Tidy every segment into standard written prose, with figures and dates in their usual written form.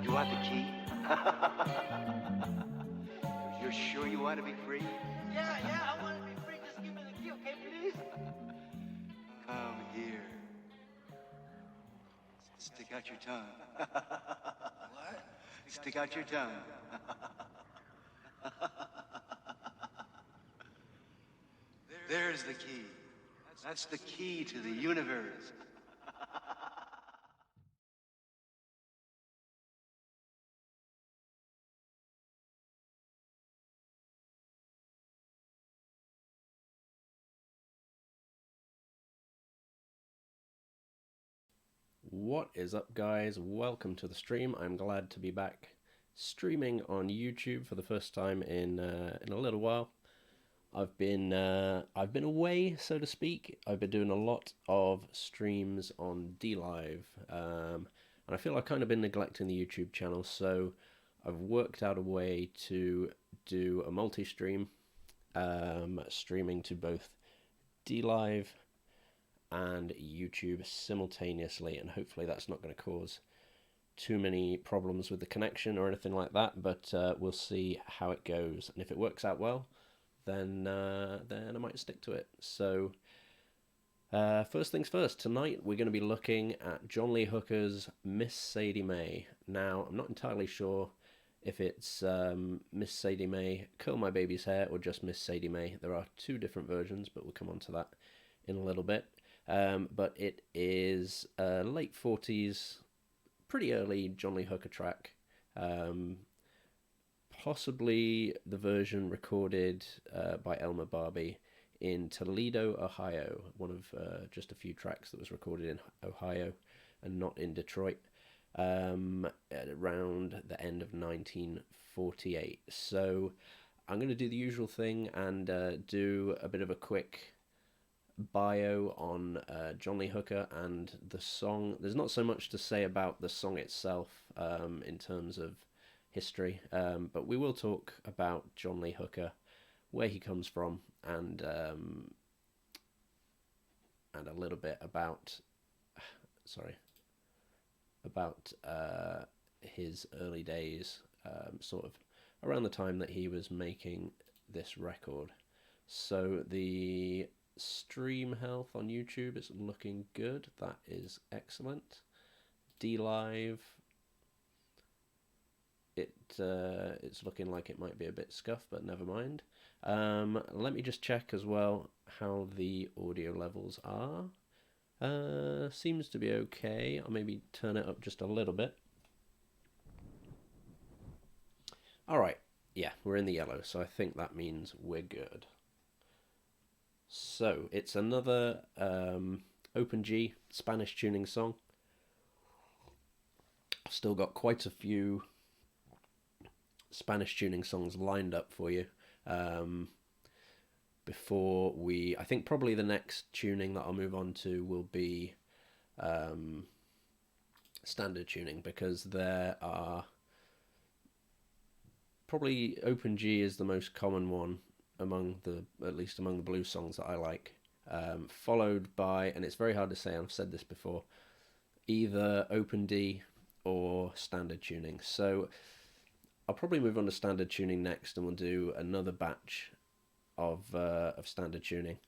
You want the key? You're sure you want to be free? Yeah, I want to be free. Just give me the key, okay, please? Come here. Stick out your tongue. What? Stick out your tongue. There's the key. That's the key to the universe. What is up, guys? Welcome to the stream. I'm glad to be back streaming on YouTube for the first time in a little while. I've been away, so to speak. I've been doing a lot of streams on DLive, and I feel I've kind of been neglecting the YouTube channel. So I've worked out a way to do a multi-stream, streaming to both DLive and YouTube simultaneously, and hopefully that's not going to cause too many problems with the connection or anything like that, but we'll see how it goes, and if it works out well, then I might stick to it. So first things first, tonight we're going to be looking at John Lee Hooker's Miss Sadie Mae. Now, I'm not entirely sure if it's Miss Sadie Mae Curl My Baby's Hair or just Miss Sadie Mae. There are two different versions, but we'll come on to that in a little bit. But it is a late 40s, pretty early John Lee Hooker track. Possibly the version recorded by Elmer Barbee in Toledo, Ohio. One of just a few tracks that was recorded in Ohio and not in Detroit, at around the end of 1948. So I'm going to do the usual thing and do a bit of a quick bio on John Lee Hooker and the song. There's not so much to say about the song itself in terms of history, but we will talk about John Lee Hooker, where he comes from, and a little bit about his early days, sort of around the time that he was making this record. So the stream health on YouTube is looking good. That is excellent. DLive, it's looking like it might be a bit scuffed, but never mind. Let me just check as well how the audio levels are. Seems to be okay. I'll maybe turn it up just a little bit. Alright, yeah, we're in the yellow, so I think that means we're good. So, it's another Open G Spanish tuning song. I've still got quite a few Spanish tuning songs lined up for you. I think probably the next tuning that I'll move on to will be standard tuning, because there are probably Open G is the most common one at least among the blues songs that I like, followed by, and it's very hard to say, I've said this before, either Open D or standard tuning. So I'll probably move on to standard tuning next, and we'll do another batch of standard tuning,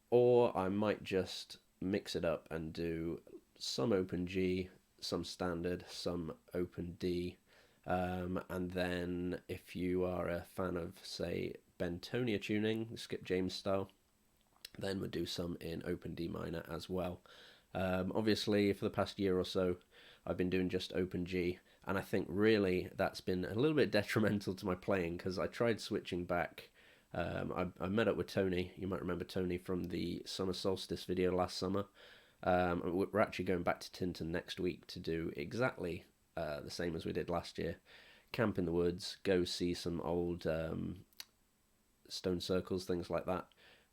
or I might just mix it up and do some Open G, some standard, some Open D, and then if you are a fan of, say, Bentonia tuning, Skip James style, then we'll do some in Open D minor as well. Obviously, for the past year or so, I've been doing just Open G, and I think really that's been a little bit detrimental to my playing, because I tried switching back. I met up with Tony. You might remember Tony from the Summer Solstice video last summer. We're actually going back to Tinton next week to do exactly the same as we did last year. Camp in the woods, go see some old stone circles, things like that,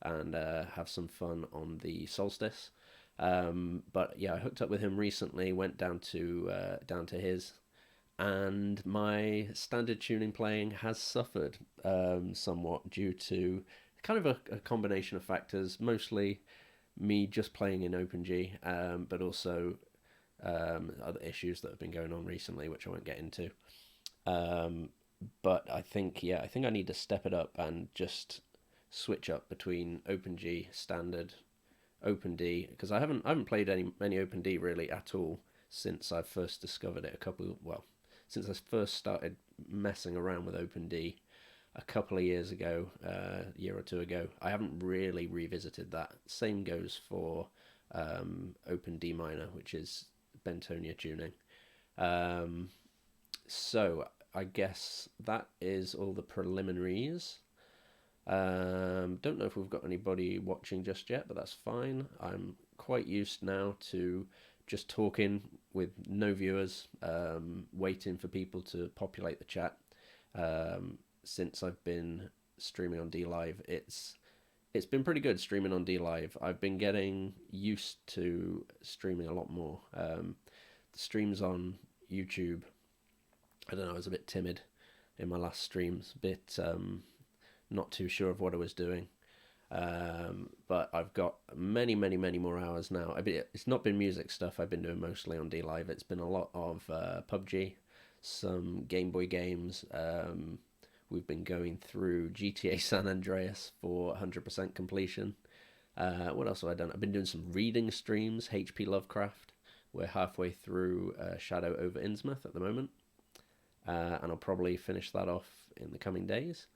and have some fun on the solstice. But yeah, I hooked up with him recently, went down to his, and my standard tuning playing has suffered somewhat due to kind of a combination of factors, mostly me just playing in Open G, but also other issues that have been going on recently, which I won't get into. But I think I need to step it up and just switch up between Open G, standard, Open D, because I haven't played any Open D really at all since I first discovered it since I first started messing around with Open D. a couple of years ago, a year or two ago. I haven't really revisited that. Same goes for Open D minor, which is Bentonia tuning. So I guess that is all the preliminaries. Don't know if we've got anybody watching just yet, but that's fine. I'm quite used now to just talking with no viewers, waiting for people to populate the chat. Since I've been streaming on D Live, it's been pretty good streaming on D Live. I've been getting used to streaming a lot more. The streams on YouTube, I don't know, I was a bit timid in my last streams, a bit not too sure of what I was doing. But I've got many more hours now. It's not been music stuff I've been doing mostly on D Live. It's been a lot of PUBG, some Game Boy games. We've been going through GTA San Andreas for 100% completion. What else have I done? I've been doing some reading streams, HP Lovecraft. We're halfway through Shadow over Innsmouth at the moment. And I'll probably finish that off in the coming days.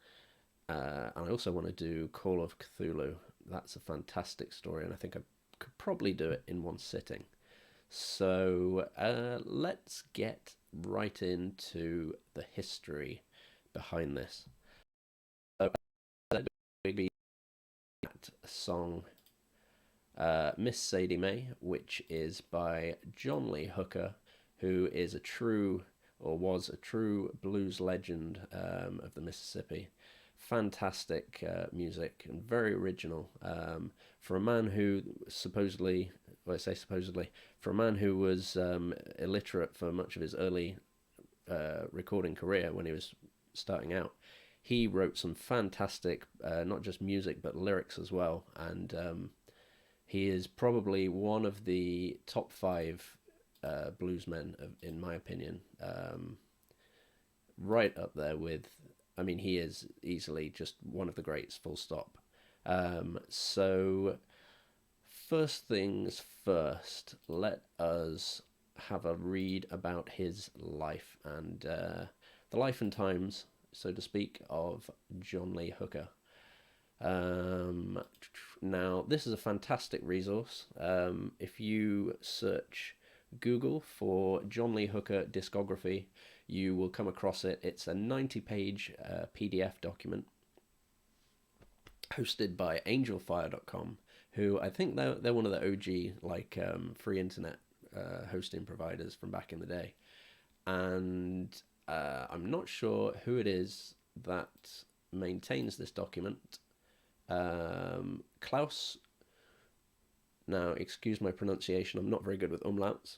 And I also want to do Call of Cthulhu. That's a fantastic story, and I think I could probably do it in one sitting. So let's get right into the history behind this. So, a song, Miss Sadie Mae, which is by John Lee Hooker, who is a true, or was a true blues legend of the Mississippi. Fantastic music and very original for a man who supposedly, well, I say supposedly, for a man who was illiterate for much of his early recording career when he was starting out. He wrote some fantastic, not just music, but lyrics as well. And he is probably one of the top 5 bluesmen, in my opinion. Right up there with, I mean, he is easily just one of the greats, full stop. So, first things first, let us have a read about his life and the life and times, so to speak, of John Lee Hooker. Now, this is a fantastic resource. If you search Google for John Lee Hooker discography, you will come across it. It's a 90-page PDF document hosted by angelfire.com, who I think they're one of the OG free internet hosting providers from back in the day. And I'm not sure who it is that maintains this document. Klaus, now excuse my pronunciation, I'm not very good with umlauts.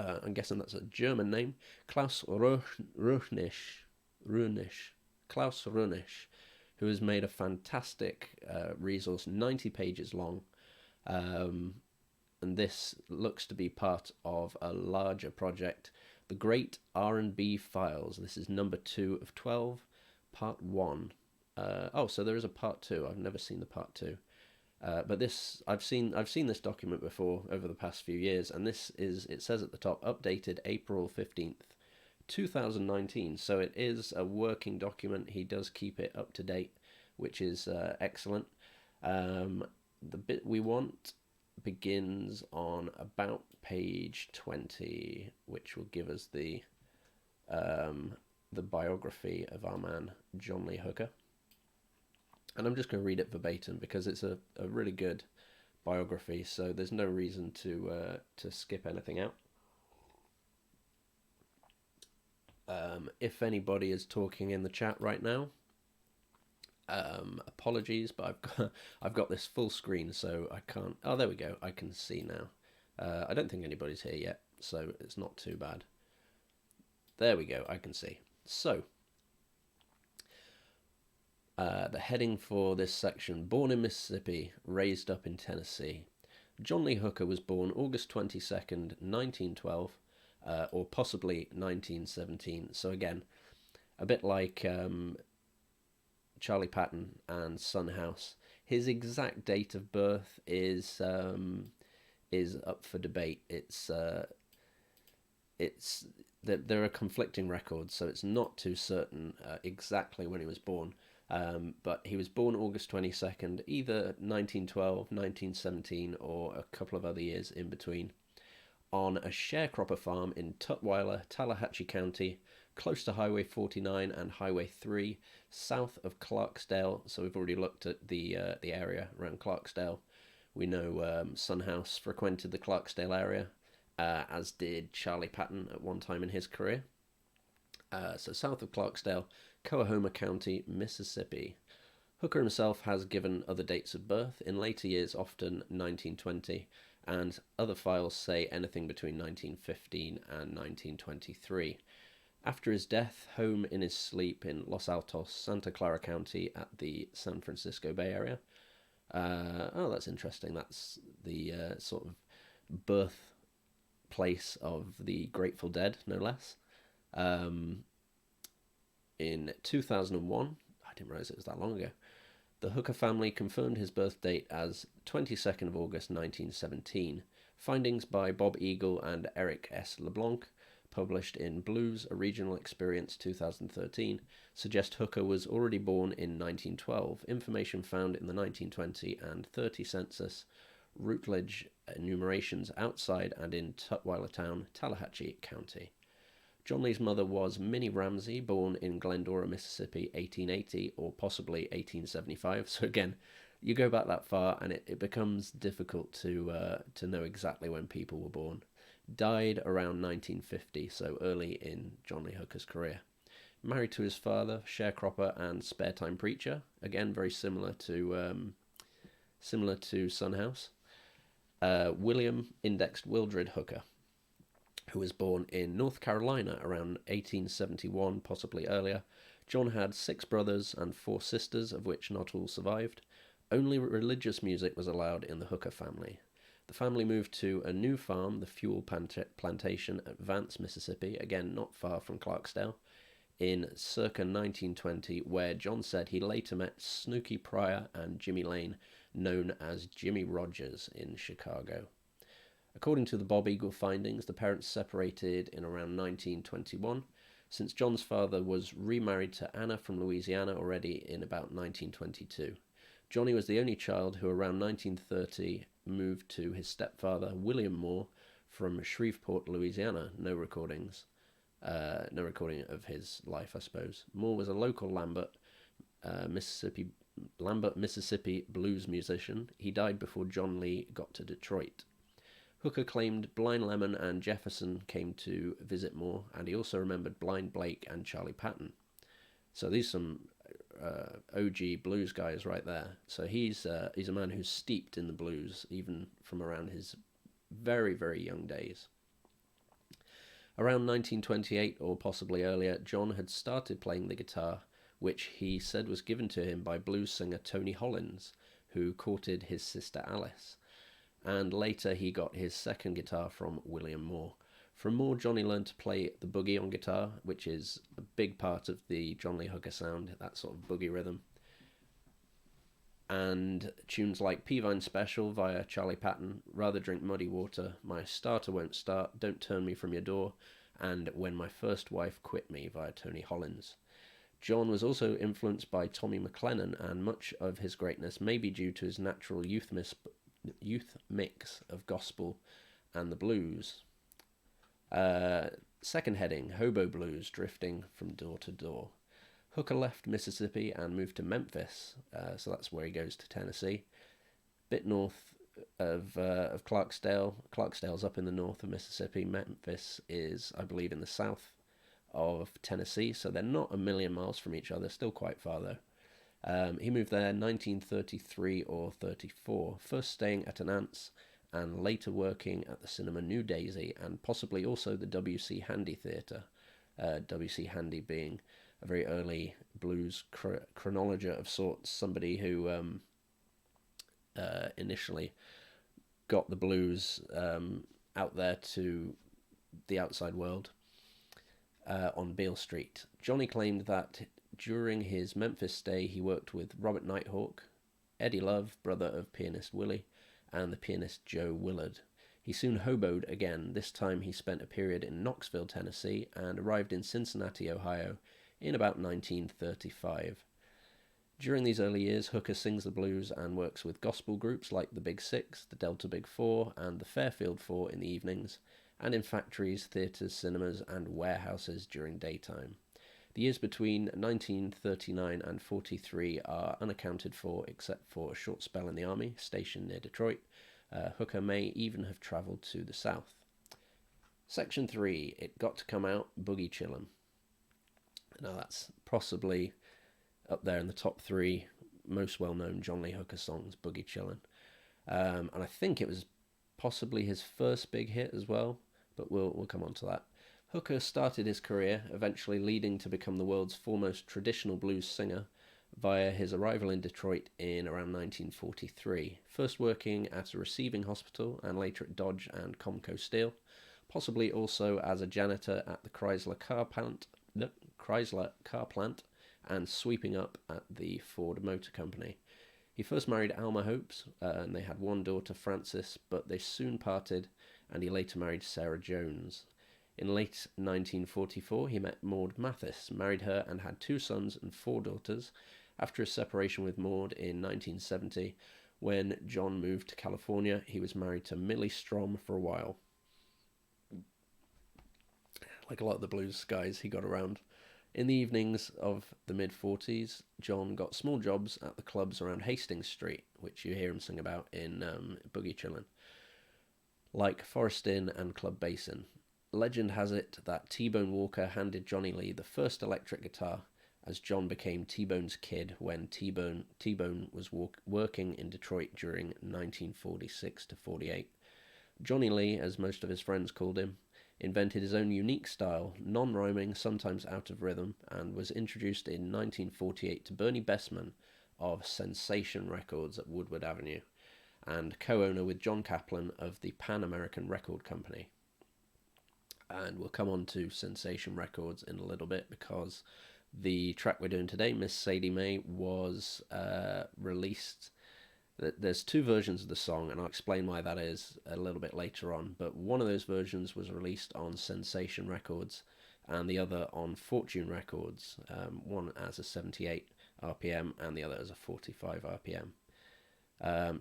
I'm guessing that's a German name. Klaus Ruhnisch, Klaus Ruhnisch, who has made a fantastic resource, 90 pages long. And this looks to be part of a larger project, The Great R&B Files. This is number 2 of 12, part 1. So there is a part 2. I've never seen the part 2. But this, I've seen this document before over the past few years, and this is, it says at the top, updated April 15th, 2019. So it is a working document. He does keep it up to date, which is excellent. The bit we want begins on about page 20, which will give us the biography of our man John Lee Hooker. And I'm just going to read it verbatim because it's a really good biography, so there's no reason to skip anything out. If anybody is talking in the chat right now, apologies, but I've got this full screen, so I can't. Oh, there we go. I can see now. I don't think anybody's here yet, so it's not too bad. There we go. I can see. So. The heading for this section: born in Mississippi, raised up in Tennessee. John Lee Hooker was born August 22nd, 1912, or possibly 1917. So again, a bit like Charlie Patton and Son House. His exact date of birth is up for debate. It's there are conflicting records, so it's not too certain exactly when he was born. But he was born August 22nd, either 1912, 1917, or a couple of other years in between, on a sharecropper farm in Tutwiler, Tallahatchie County, close to Highway 49 and Highway 3, south of Clarksdale. So we've already looked at the area around Clarksdale. We know Son House frequented the Clarksdale area, as did Charlie Patton at one time in his career. So south of Clarksdale, Coahoma County, Mississippi. Hooker himself has given other dates of birth, in later years often 1920, and other files say anything between 1915 and 1923. After his death, home in his sleep in Los Altos, Santa Clara County at the San Francisco Bay Area. Oh, that's interesting. That's the sort of birthplace of the Grateful Dead, no less. In 2001, I didn't realize it was that long ago, the Hooker family confirmed his birth date as 22nd of August 1917. Findings by Bob Eagle and Eric S. LeBlanc, published in Blues: A Regional Experience 2013, suggest Hooker was already born in 1912. Information found in the 1920 and 30 census Routledge enumerations outside and in Tutwiler Town, Tallahatchie County. John Lee's mother was Minnie Ramsey, born in Glendora, Mississippi, 1880 or possibly 1875. So again, you go back that far and it becomes difficult to know exactly when people were born. Died around 1950, so early in John Lee Hooker's career. Married to his father, sharecropper and spare time preacher. Again, very similar to Son House. William Indexed Wildred Hooker, who was born in North Carolina around 1871, possibly earlier. John had 6 brothers and 4 sisters, of which not all survived. Only religious music was allowed in the Hooker family. The family moved to a new farm, the Fuel Plantation at Vance, Mississippi, again not far from Clarksdale, in circa 1920, where John said he later met Snooky Pryor and Jimmy Lane, known as Jimmy Rogers, in Chicago. According to the Bob Eagle findings, the parents separated in around 1921, since John's father was remarried to Anna from Louisiana already in about 1922. Johnny was the only child who around 1930 moved to his stepfather, William Moore, from Shreveport, Louisiana. No recording of his life, I suppose. Moore was a local Lambert, Mississippi blues musician. He died before John Lee got to Detroit. Hooker claimed Blind Lemon and Jefferson came to visit Moore, and he also remembered Blind Blake and Charlie Patton. So these are some OG blues guys right there. So he's a man who's steeped in the blues, even from around his very, very young days. Around 1928, or possibly earlier, John had started playing the guitar, which he said was given to him by blues singer Tony Hollins, who courted his sister Alice. And later he got his second guitar from William Moore. From Moore, Johnny learned to play the boogie on guitar, which is a big part of the John Lee Hooker sound, that sort of boogie rhythm. And tunes like Peavine Special via Charlie Patton, Rather Drink Muddy Water, My Starter Won't Start, Don't Turn Me From Your Door, and When My First Wife Quit Me via Tony Hollins. John was also influenced by Tommy McLennan, and much of his greatness may be due to his natural youth mix of gospel and the blues. Second heading, Hobo Blues, Drifting from Door to Door. Hooker left Mississippi and moved to Memphis, so that's where he goes to Tennessee. Bit north of Clarksdale. Clarksdale's up in the north of Mississippi. Memphis is, I believe, in the south of Tennessee, so they're not a million miles from each other, still quite far though. He moved there 1933 or 34, first staying at an aunt's and later working at the cinema New Daisy and possibly also the W.C. Handy Theatre. W.C. Handy being a very early blues chronologer of sorts, somebody who initially got the blues out there to the outside world on Beale Street. Johnny claimed that during his Memphis stay he worked with Robert Nighthawk, Eddie Love, brother of pianist Willie, and the pianist Joe Willard. He soon hoboed again. This time he spent a period in Knoxville, Tennessee, and arrived in Cincinnati, Ohio in about 1935. During these early years, Hooker sings the blues and works with gospel groups like the Big Six, the Delta Big Four, and the Fairfield Four in the evenings, and in factories, theatres, cinemas, and warehouses during daytime. The years between 1939 and 43 are unaccounted for, except for a short spell in the army, stationed near Detroit. Hooker may even have travelled to the south. Section 3, It Got to Come Out, Boogie Chillin'. Now that's possibly up there in the top 3 most well-known John Lee Hooker songs, Boogie Chillin'. And I think it was possibly his first big hit as well, but we'll come on to that. Hooker started his career, eventually leading to become the world's foremost traditional blues singer via his arrival in Detroit in around 1943, first working at a receiving hospital and later at Dodge and Comco Steel, possibly also as a janitor at the Chrysler car plant and sweeping up at the Ford Motor Company. He first married Alma Hopes, and they had one daughter, Frances, but they soon parted, and he later married Sarah Jones. In late 1944, he met Maud Mathis, married her, and had 2 sons and 4 daughters. After his separation with Maud in 1970, when John moved to California, he was married to Millie Strom for a while. Like a lot of the blues guys he got around. In the evenings of the mid-40s, John got small jobs at the clubs around Hastings Street, which you hear him sing about in Boogie Chillin', like Forest Inn and Club Basin. Legend has it that T-Bone Walker handed Johnny Lee the first electric guitar, as John became T-Bone's kid when T-Bone was working in Detroit during 1946 to 48. Johnny Lee, as most of his friends called him, invented his own unique style, non-rhyming, sometimes out of rhythm, and was introduced in 1948 to Bernie Bessman of Sensation Records at Woodward Avenue, and co-owner with John Kaplan of the Pan American Record Company. And we'll come on to Sensation Records in a little bit, because the track we're doing today, Miss Sadie Mae, was released. There's 2 versions of the song, and I'll explain why that is a little bit later on, but one of those versions was released on Sensation Records and the other on Fortune Records, one as a 78 RPM and the other as a 45 RPM.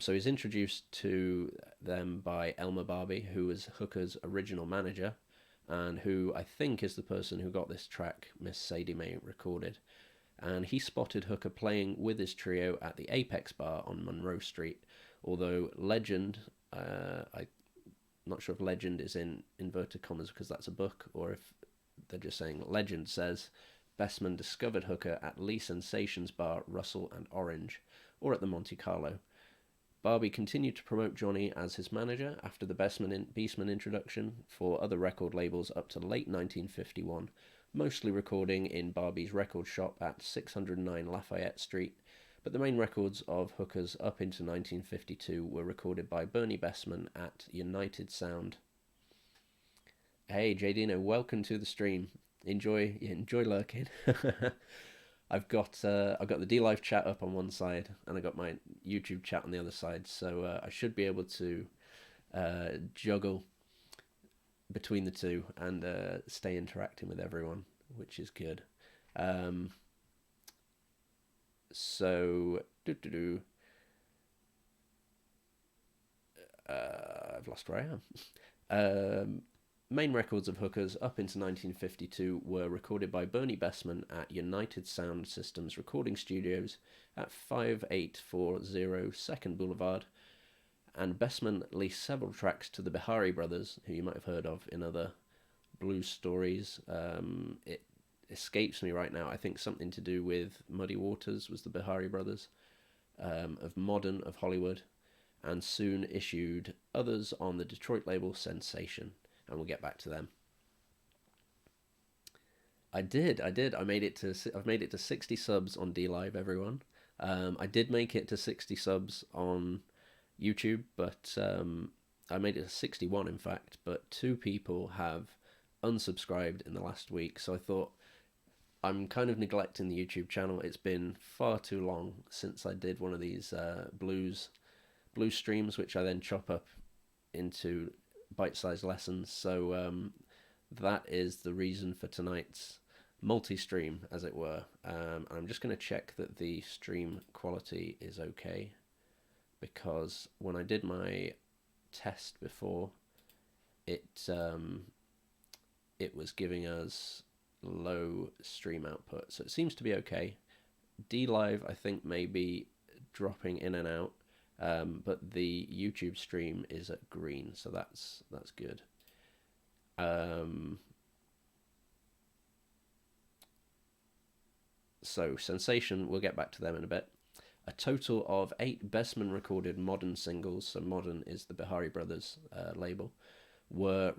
So he's introduced to them by Elmer Barbee, who was Hooker's original manager, and who I think is the person who got this track, Miss Sadie Mae, recorded. And he spotted Hooker playing with his trio at the Apex Bar on Monroe Street, although legend, I'm not sure if legend is in inverted commas because that's a book, or if they're just saying legend says Bessman discovered Hooker at Lee Sensations Bar, Russell and Orange, or at the Monte Carlo. Barbee continued to promote Johnny as his manager after the Beastman introduction for other record labels up to late 1951, mostly recording in Barbee's record shop at 609 Lafayette Street, but the main records of Hooker's up into 1952 were recorded by Bernie Bessman at United Sound. Hey JDino, welcome to the stream. Enjoy lurking. I've got the D-Live chat up on one side, and I got my YouTube chat on the other side, so I should be able to juggle between the two and stay interacting with everyone, which is good. I've lost where I am. Main records of Hooker's up into 1952 were recorded by Bernie Bessman at United Sound Systems Recording Studios at 5840 2nd Boulevard, and Bessman leased several tracks to the Bihari Brothers, who you might have heard of in other blues stories. It escapes me right now. I think something to do with Muddy Waters was the Bihari Brothers, of Modern of Hollywood, and soon issued others on the Detroit label Sensation, and we'll get back to them. I did. I've made it to 60 subs on D-Live, everyone. I did make it to 60 subs on YouTube, but I made it to 61 in fact, but 2 people have unsubscribed in the last week, so I thought I'm kind of neglecting the YouTube channel. It's been far too long since I did one of these blues streams, which I then chop up into bite-sized lessons. So that is the reason for tonight's multi-stream, as it were. I'm just going to check that the stream quality is okay, because when I did my test before, it was giving us low stream output, so it seems to be okay. DLive, I think, may be dropping in and out, but the YouTube stream is at green, so that's good. So Sensation, we'll get back to them in a bit. A total of 8 Bestman recorded modern singles, so Modern is the Bihari Brothers label, were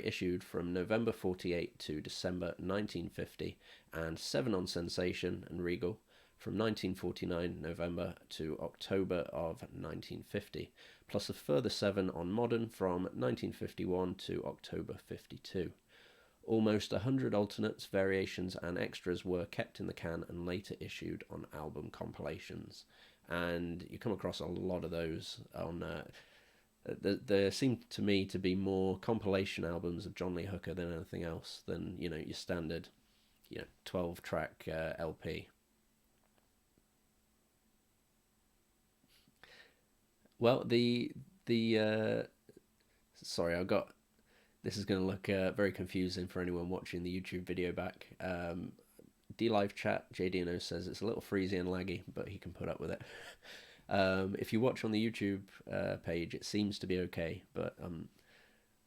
issued from November 48 to December 1950, and 7 on Sensation and Regal from 1949 November to October of 1950, plus a further 7 on Modern from 1951 to October 52. Almost 100 alternates, variations, and extras were kept in the can and later issued on album compilations. And you come across a lot of those on. There seem to me to be more compilation albums of John Lee Hooker than anything else, than your standard, 12-track LP. Well, sorry, I've got. This is going to look very confusing for anyone watching the YouTube video back. DLive chat, JDNO says it's a little freezy and laggy, but he can put up with it. If you watch on the YouTube page, it seems to be okay, but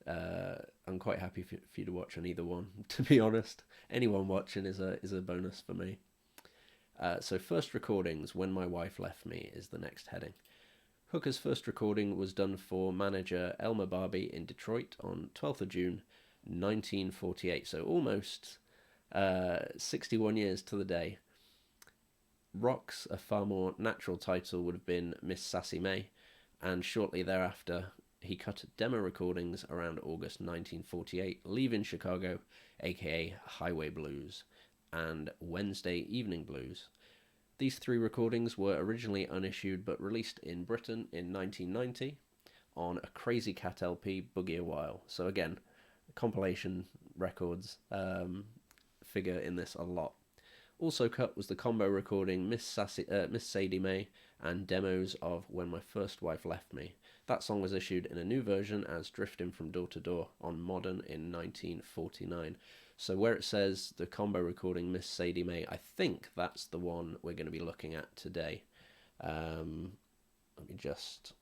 I'm quite happy for you to watch on either one, to be honest. Anyone watching is a bonus for me. So first recordings, When My Wife Left Me, is the next heading. Hooker's first recording was done for manager Elmer Barbee in Detroit on 12th of June 1948, so almost 61 years to the day. Rocks, a far more natural title, would have been Miss Sadie Mae, and shortly thereafter he cut demo recordings around August 1948, Leaving Chicago, aka Highway Blues, and Wednesday Evening Blues. These 3 recordings were originally unissued but released in Britain in 1990 on a Crazy Cat LP, Boogie a While. So again, compilation records figure in this a lot. Also cut was the combo recording Miss Sadie Mae and demos of When My First Wife Left Me. That song was issued in a new version as Drifting from Door to Door on Modern in 1949. So where it says the combo recording Miss Sadie Mae, I think that's the one we're going to be looking at today. Let me just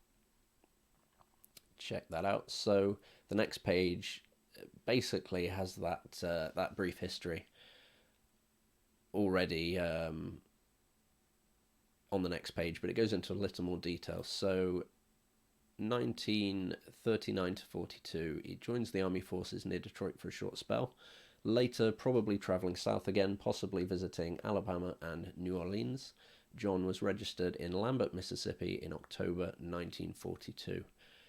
check that out. So the next page basically has that brief history already on the next page, but it goes into a little more detail. So 1939 to 42, he joins the Army Forces near Detroit for a short spell. Later, probably travelling south again, possibly visiting Alabama and New Orleans. John was registered in Lambert, Mississippi in October 1942.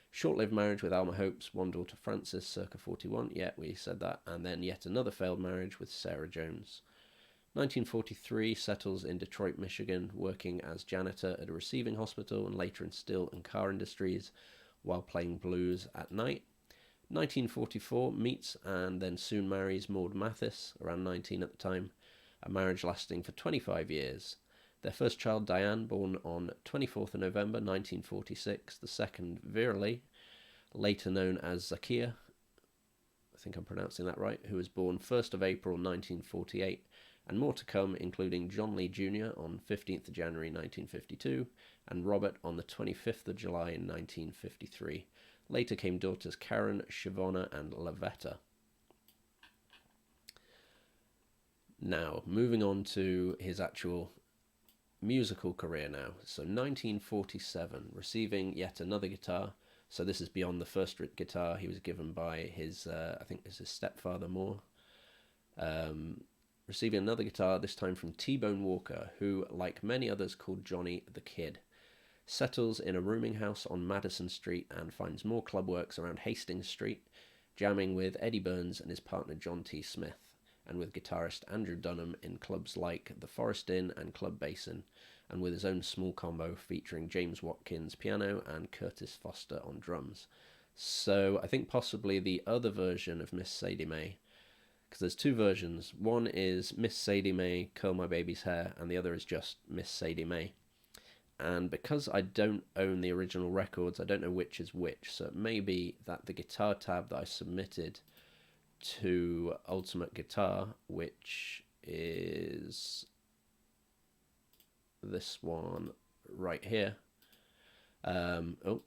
Short-lived marriage with Alma Hopes, one daughter Frances, circa 41, yeah, we said that, and then yet another failed marriage with Sarah Jones. 1943, settles in Detroit, Michigan, working as janitor at a receiving hospital and later in steel and car industries while playing blues at night. 1944, meets and then soon marries Maud Mathis, around 19 at the time, a marriage lasting for 25 years. Their first child, Diane, born on 24th of November 1946, the second, Virali, later known as Zakia, I think I'm pronouncing that right, who was born 1st of April 1948, and more to come, including John Lee Jr. on 15th of January 1952, and Robert on the 25th of July in 1953. Later came daughters Karen, Shavonna, and Lavetta. Now, moving on to his actual musical career now. So 1947, receiving yet another guitar. So this is beyond the first guitar he was given by his, I think this is stepfather Moore. Receiving another guitar, this time from T-Bone Walker, who, like many others, called Johnny the Kid. Settles in a rooming house on Madison Street and finds more club works around Hastings Street, jamming with Eddie Burns and his partner John T. Smith, and with guitarist Andrew Dunham in clubs like the Forest Inn and Club Basin, and with his own small combo featuring James Watkins piano and Curtis Foster on drums. So I think possibly the other version of Miss Sadie Mae, because there's two versions. One is Miss Sadie Mae, Curl My Baby's Hair, and the other is just Miss Sadie Mae. And because I don't own the original records, I don't know which is which. So it may be that the guitar tab that I submitted to Ultimate Guitar, which is this one right here. Oh,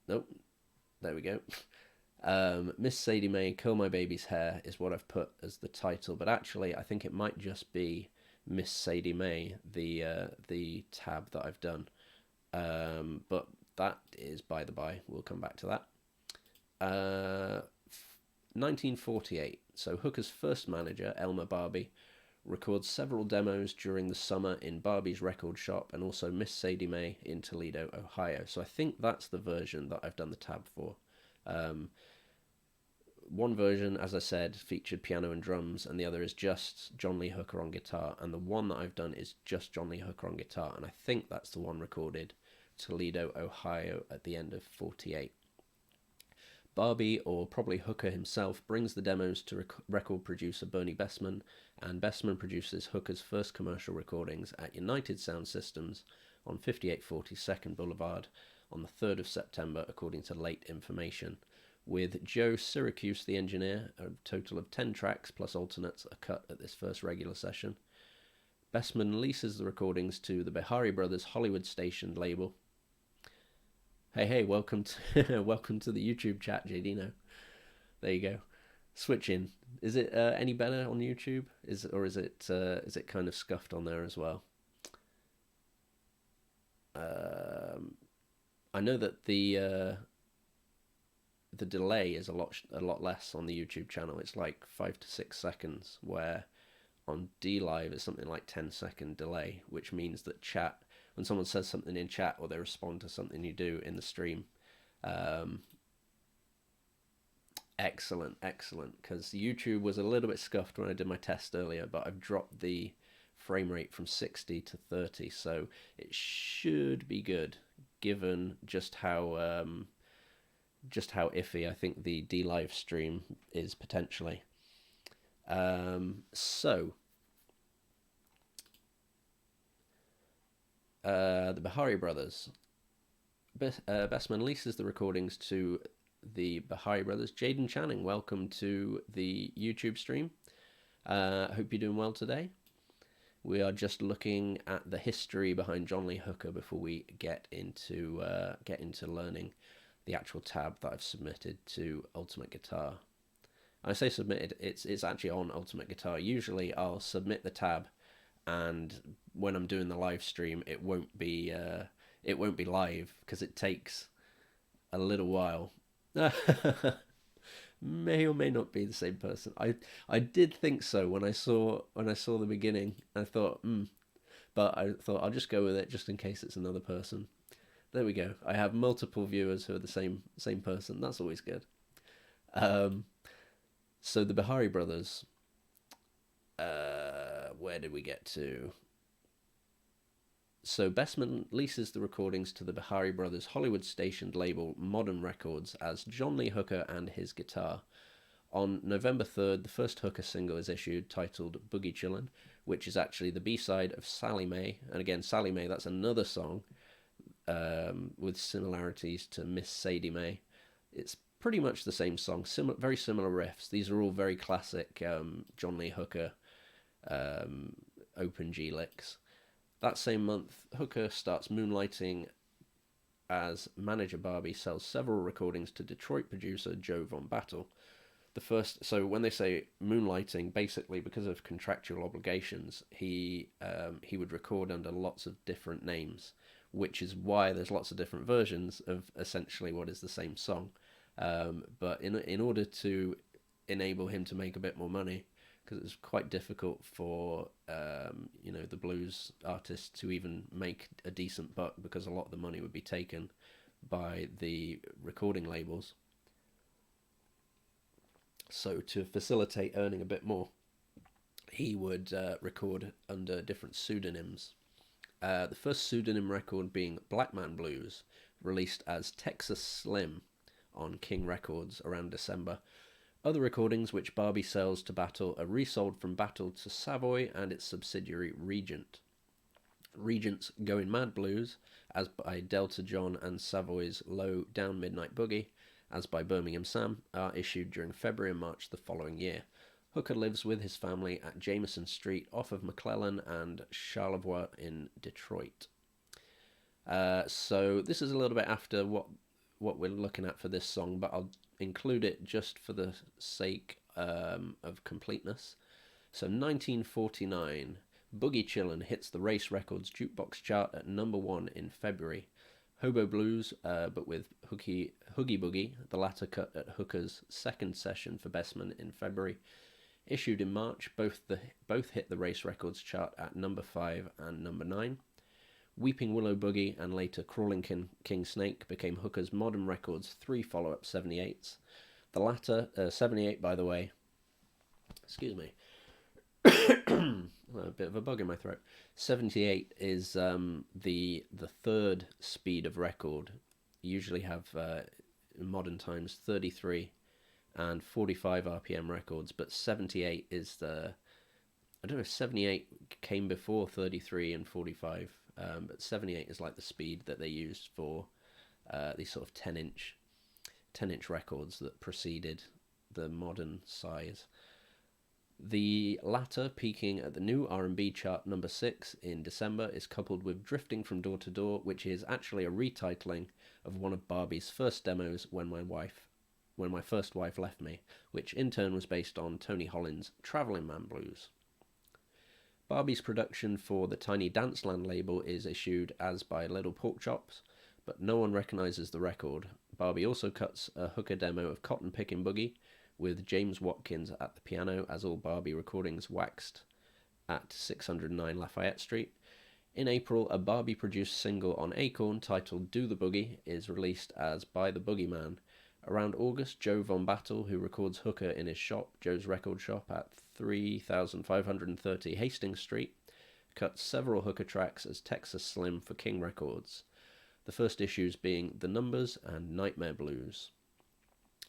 nope. There we go. Miss Sadie Mae, Curl My Baby's Hair is what I've put as the title, but actually I think it might just be Miss Sadie Mae, the tab that I've done. But that is by the by. We'll come back to that. 1948. So Hooker's first manager, Elmer Barbee, records several demos during the summer in Barbee's record shop and also Miss Sadie Mae in Toledo, Ohio. So I think that's the version that I've done the tab for. One version, as I said, featured piano and drums, and the other is just John Lee Hooker on guitar, and the one that I've done is just John Lee Hooker on guitar, and I think that's the one recorded Toledo, Ohio at the end of 48. Barbee, or probably Hooker himself, brings the demos to record producer Bernie Bessman, and Bessman produces Hooker's first commercial recordings at United Sound Systems on 5840 2nd Boulevard on the 3rd of September, according to late information, with Joe Syracuse, the engineer. A total of 10 tracks plus alternates are cut at this first regular session. Bessman leases the recordings to the Bihari Brothers Hollywood Station label. Hey, welcome to welcome to the YouTube chat, JDino. There you go. Switching. Is it any better on YouTube? Is it kind of scuffed on there as well? I know that the delay is a lot less on the YouTube channel. It's like 5 to 6 seconds, where on DLive it's something like 10-second delay, which means that chat, when someone says something in chat or they respond to something you do in the stream, excellent, because YouTube was a little bit scuffed when I did my test earlier, but I've dropped the frame rate from 60 to 30, so it should be good, given just how iffy I think the DLive stream is potentially. The Bihari Brothers. Bessman leases the recordings to the Bihari Brothers. Jaden Channing, welcome to the YouTube stream. Hope you're doing well today. We are just looking at the history behind John Lee Hooker before we get into learning the actual tab that I've submitted to Ultimate Guitar. I say submitted, it's actually on Ultimate Guitar. Usually I'll submit the tab, and when I'm doing the live stream, it won't be live because it takes a little while. May or may not be the same person. I did think so when I saw the beginning. I thought, but I thought I'll just go with it just in case it's another person. There we go. I have multiple viewers who are the same person. That's always good. So the Bihari Brothers. Where did we get to? So Bessman leases the recordings to the Bihari Brothers Hollywood-stationed label Modern Records as John Lee Hooker and His Guitar. On November 3rd, the first Hooker single is issued, titled Boogie Chillin', which is actually the B-side of Sally Mae. And again, Sally Mae, that's another song with similarities to Miss Sadie Mae. It's pretty much the same song, very similar riffs. These are all very classic John Lee Hooker open G licks. That same month, Hooker starts moonlighting as manager. Barbee sells several recordings to Detroit producer Joe Von Battle. So when they say moonlighting, basically because of contractual obligations, he would record under lots of different names, which is why there's lots of different versions of essentially what is the same song. But in order to enable him to make a bit more money, because it was quite difficult for the blues artists to even make a decent buck, because a lot of the money would be taken by the recording labels. So to facilitate earning a bit more, he would record under different pseudonyms. The first pseudonym record being Black Man Blues, released as Texas Slim on King Records around December. Other recordings which Barbee sells to Battle are resold from Battle to Savoy and its subsidiary Regent. Regent's Goin' Mad Blues, as by Delta John, and Savoy's Low Down Midnight Boogie, as by Birmingham Sam, are issued during February and March the following year. Hooker lives with his family at Jameson Street off of McClellan and Charlevoix in Detroit. So this is a little bit after what we're looking at for this song, but I'll include it just for the sake of completeness. So 1949, Boogie Chillin' hits the Race Records jukebox chart at number 1 in February. Hobo Blues, but with Hoogie Boogie, the latter cut at Hooker's second session for Bestman in February. Issued in March, both hit the Race Records chart at number 5 and number 9. Weeping Willow Boogie and later Crawling King Snake became Hooker's Modern Records 3 follow-up 78s. The latter, 78 by the way, excuse me, a bit of a bug in my throat. 78 is the third speed of record. You usually have, in modern times, 33 and 45 RPM records, but 78 is I don't know if 78 came before 33 and 45, but 78 is like the speed that they used for these sort of 10-inch records that preceded the modern size. The latter, peaking at the new R&B chart number 6 in December, is coupled with Drifting from Door to Door, which is actually a retitling of one of Barbee's first demos, When My First Wife Left Me, which in turn was based on Tony Holland's Traveling Man Blues. Barbee's production for the Tiny Danceland label is issued as by Little Pork Chops, but no one recognizes the record. Barbee also cuts a Hooker demo of Cotton Pickin' Boogie, with James Watkins at the piano, as all Barbee recordings waxed at 609 Lafayette Street. In April, a Barbee-produced single on Acorn titled Do the Boogie is released as By the Boogeyman. Around August, Joe Von Battle, who records Hooker in his shop, Joe's Record Shop at 3530 Hastings Street, cuts several Hooker tracks as Texas Slim for King Records, the first issues being The Numbers and Nightmare Blues.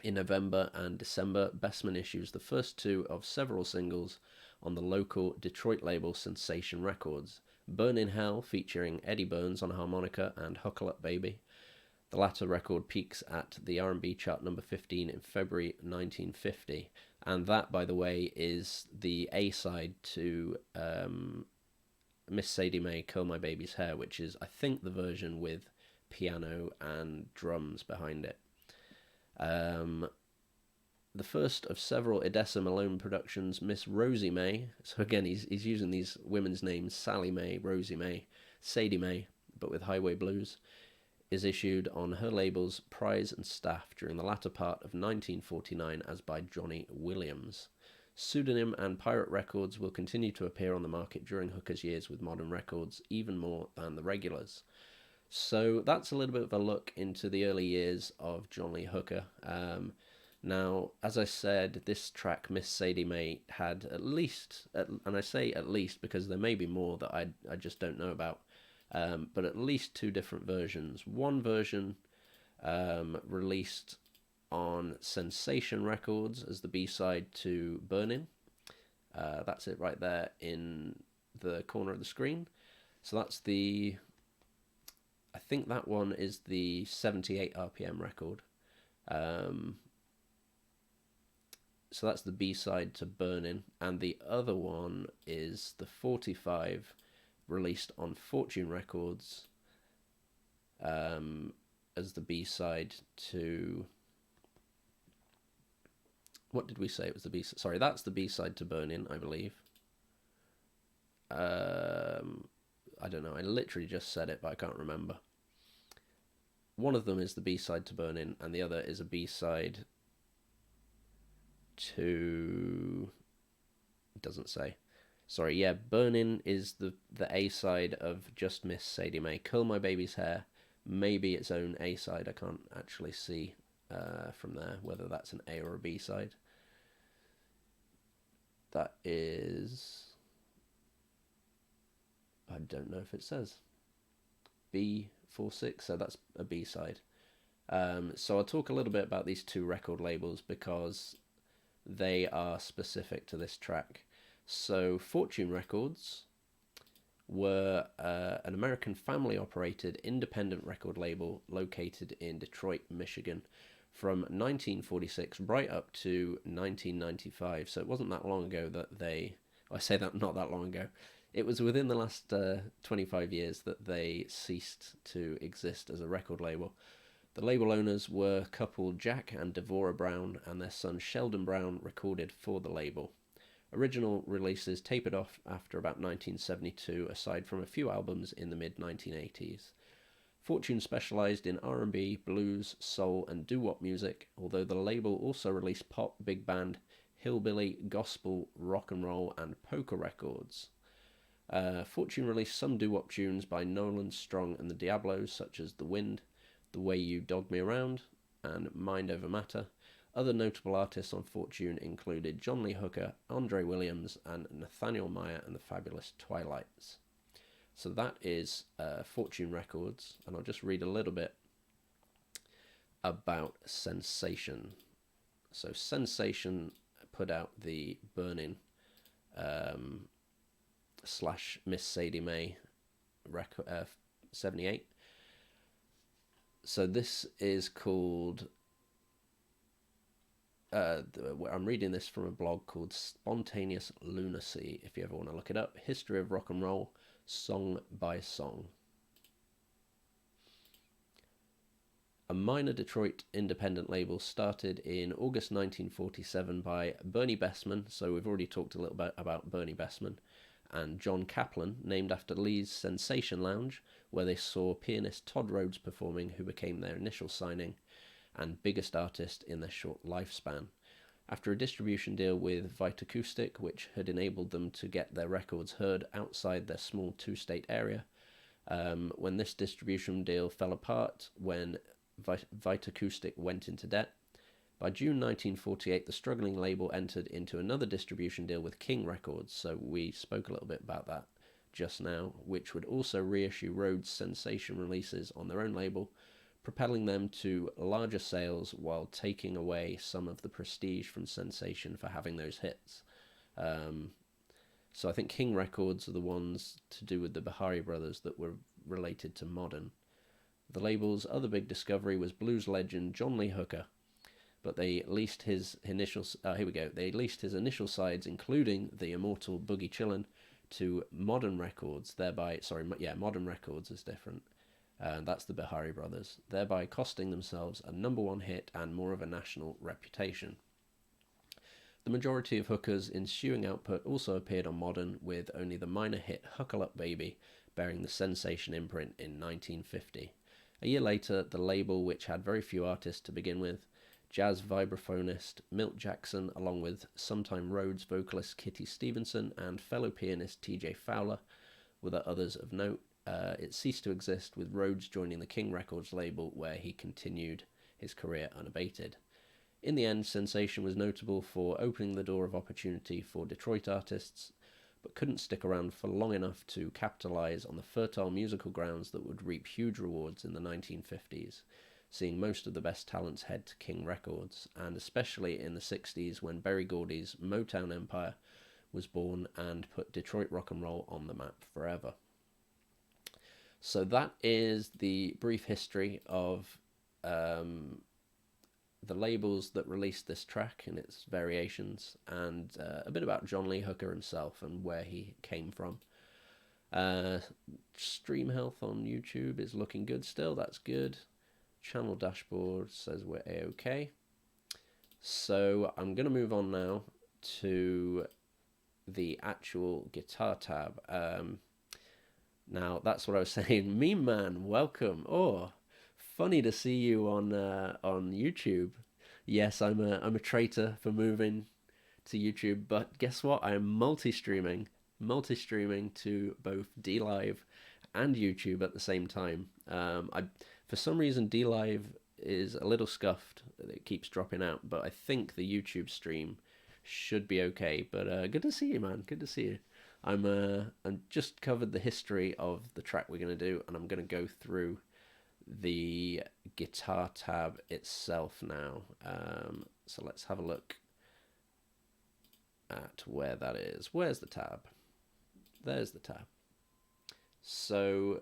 In November and December, Bestman issues the first 2 of several singles on the local Detroit label Sensation Records, Burn in Hell featuring Eddie Burns on harmonica and Huckle Up Baby. The latter record peaks at the R&B chart number 15 in February 1950, and that, by the way, is the A-side to Miss Sadie Mae, Curl My Baby's Hair, which is, I think, the version with piano and drums behind it. The first of several Edessa Malone productions, Miss Rosie Mae, so again he's using these women's names, Sally Mae, Rosie Mae, Sadie Mae, but with Highway Blues, is issued on her labels Prize and Staff during the latter part of 1949 as by Johnny Williams. Pseudonym and Pirate Records will continue to appear on the market during Hooker's years with Modern Records, even more than the Regulus. So that's a little bit of a look into the early years of John Lee Hooker. Now, as I said, this track, Miss Sadie Mae, had at least, and I say at least because there may be more that I just don't know about, but at least 2 different versions. One version released on Sensation Records as the B-side to Burnin'. That's it right there in the corner of the screen. So that's I think that one is the 78 RPM record. So that's the B-side to Burnin', and the other one is the 45 released on Fortune Records as the B-side to... What did we say it was the B-side? Sorry, that's the B-side to Burnin', I believe. I don't know, I literally just said it, but I can't remember. One of them is the B-side to Burnin', and the other is a B-side to... It doesn't say. Sorry, yeah, Burnin' is the A-side of Just Miss Sadie Mae. Curl My Baby's Hair, maybe its own A-side. I can't actually see from there whether that's an A or a B-side. That is... I don't know if it says B46, so that's a B-side. So I'll talk a little bit about these two record labels because they are specific to this track. So Fortune Records were an American family-operated independent record label located in Detroit, Michigan, from 1946 right up to 1995. So it wasn't that long ago that they... I say that not that long ago. It was within the last 25 years that they ceased to exist as a record label. The label owners were couple Jack and Devorah Brown, and their son Sheldon Brown recorded for the label. Original releases tapered off after about 1972, aside from a few albums in the mid-1980s. Fortune specialised in R&B, blues, soul and doo-wop music, although the label also released pop, big band, hillbilly, gospel, rock and roll and polka records. Fortune released some doo-wop tunes by Nolan Strong and the Diablos, such as The Wind, The Way You Dog Me Around, and Mind Over Matter. Other notable artists on Fortune included John Lee Hooker, Andre Williams, and Nathaniel Meyer and the Fabulous Twilights. So that is Fortune Records, and I'll just read a little bit about Sensation. So Sensation put out the Burning / Miss Sadie Mae record, 78. So this is called... I'm reading this from a blog called Spontaneous Lunacy, if you ever want to look it up. History of Rock and Roll, song by song. A minor Detroit independent label started in August 1947 by Bernie Bessman, so we've already talked a little bit about Bernie Bessman, and John Kaplan, named after Lee's Sensation Lounge, where they saw pianist Todd Rhodes performing, who became their initial signing and biggest artist in their short lifespan. After a distribution deal with Vitacoustic, which had enabled them to get their records heard outside their small two-state area, when this distribution deal fell apart when Vitacoustic went into debt, by June 1948 the struggling label entered into another distribution deal with King Records, so we spoke a little bit about that just now, which would also reissue Rhodes' Sensation releases on their own label, propelling them to larger sales while taking away some of the prestige from Sensation for having those hits. So I think King Records are the ones to do with the Bahari brothers that were related to Modern. The label's other big discovery was blues legend John Lee Hooker, but they leased his initial sides, including the immortal Boogie Chillin', to Modern Records. Modern Records is different. That's the Bahari brothers, thereby costing themselves a #1 hit and more of a national reputation. The majority of Hooker's ensuing output also appeared on Modern, with only the minor hit Huckle Up Baby bearing the Sensation imprint in 1950. A year later, the label, which had very few artists to begin with, jazz vibraphonist Milt Jackson, along with sometime Rhodes vocalist Kitty Stevenson and fellow pianist T.J. Fowler, were the others of note. It ceased to exist, with Rhodes joining the King Records label, where he continued his career unabated. In the end, Sensation was notable for opening the door of opportunity for Detroit artists, but couldn't stick around for long enough to capitalize on the fertile musical grounds that would reap huge rewards in the 1950s, seeing most of the best talents head to King Records, and especially in the 60s when Berry Gordy's Motown empire was born and put Detroit rock and roll on the map forever. So that is the brief history of the labels that released this track and its variations, and a bit about John Lee Hooker himself and where he came from. Stream health on YouTube is looking good still, that's good. Channel dashboard says we're A-OK. So I'm going to move on now to the actual guitar tab. Now, that's what I was saying. Meme Man, welcome. Oh, funny to see you on YouTube. Yes, I'm a traitor for moving to YouTube, but guess what? I am multi-streaming to both DLive and YouTube at the same time. For some reason, DLive is a little scuffed. It keeps dropping out, but I think the YouTube stream should be okay. But good to see you, man. Good to see you. I'm just covered the history of the track we're going to do, and I'm going to go through the guitar tab itself now. So let's have a look at where that is. Where's the tab? There's the tab. So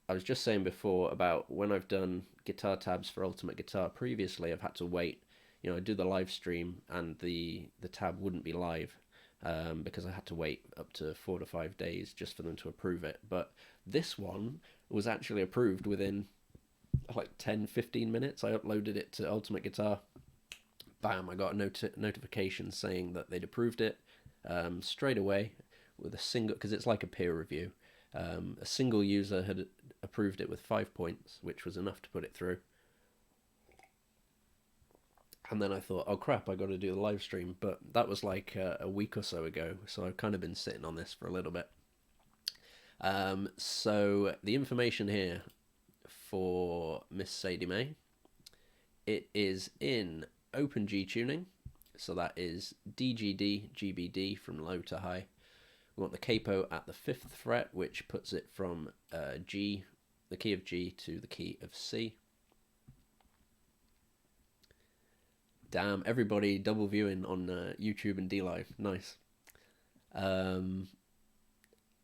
I was just saying before about when I've done guitar tabs for Ultimate Guitar previously, I've had to wait. You know, I do the live stream and the tab wouldn't be live because I had to wait up to 4 to 5 days just for them to approve it. But this one was actually approved within like 10-15 minutes. I uploaded it to Ultimate Guitar. Bam, I got a notification saying that they'd approved it straight away with a single, because it's like a peer review. A single user had approved it with 5 points, which was enough to put it through. And then I thought, oh crap, I got to do the live stream. But that was like a week or so ago, so I've kind of been sitting on this for a little bit. So the information here for Miss Sadie Mae, it is in open G tuning, so that is DGD, GBD from low to high. We want the capo at the 5th fret, which puts it from G, the key of G, to the key of C. Damn, everybody double viewing on YouTube and DLive. Nice.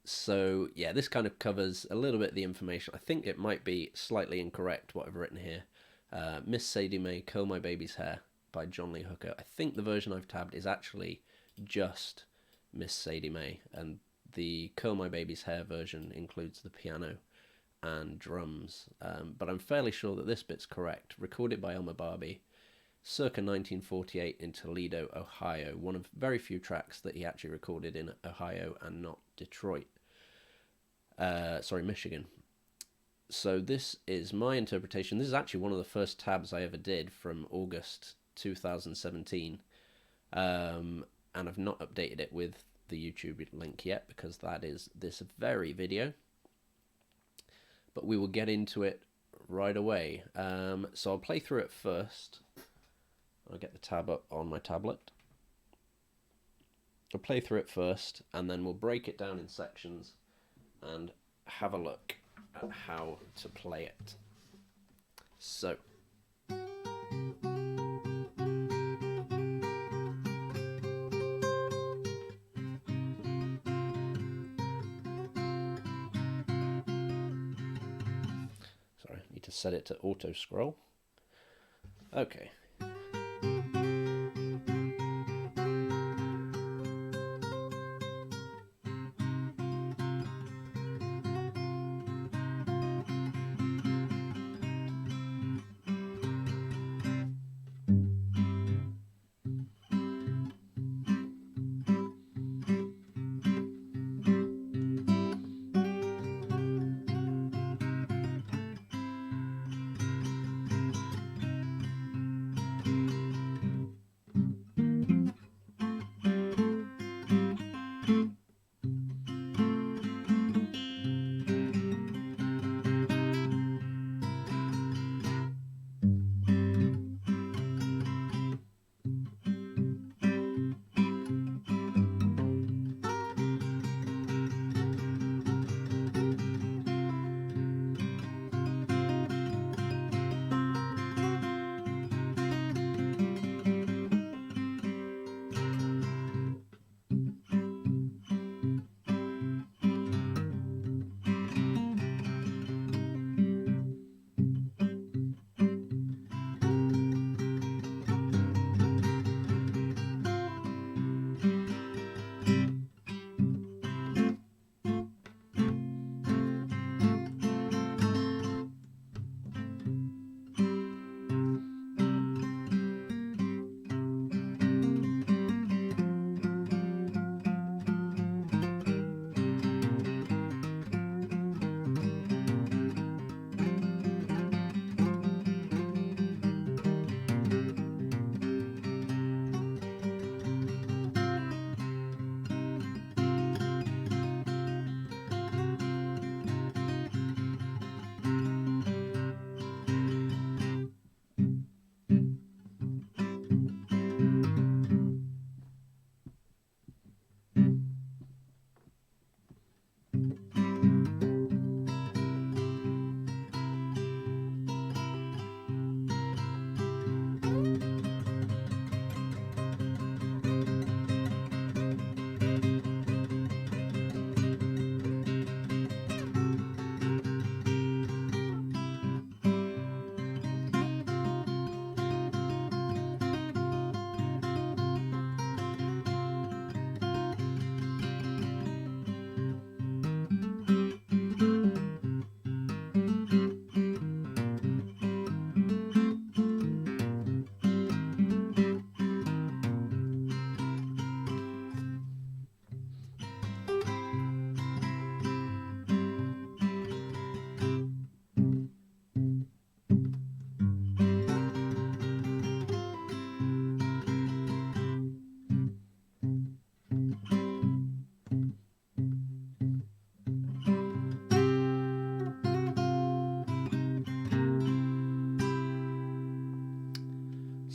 So, yeah, this kind of covers a little bit of the information. I think it might be slightly incorrect, what I've written here. Miss Sadie Mae, Curl My Baby's Hair by John Lee Hooker. I think the version I've tabbed is actually just Miss Sadie Mae, and the Curl My Baby's Hair version includes the piano and drums. But I'm fairly sure that this bit's correct. Recorded by Elmer Barbee, circa 1948 in Toledo, Ohio. One of very few tracks that he actually recorded in Ohio and not Detroit. Michigan. So this is my interpretation. This is actually one of the first tabs I ever did from August 2017. And I've not updated it with the YouTube link yet because that is this very video. But we will get into it right away. So I'll play through it first. I'll get the tab up on my tablet. I'll play through it first, and then we'll break it down in sections and have a look at how to play it. So. Sorry, I need to set it to auto scroll. Okay.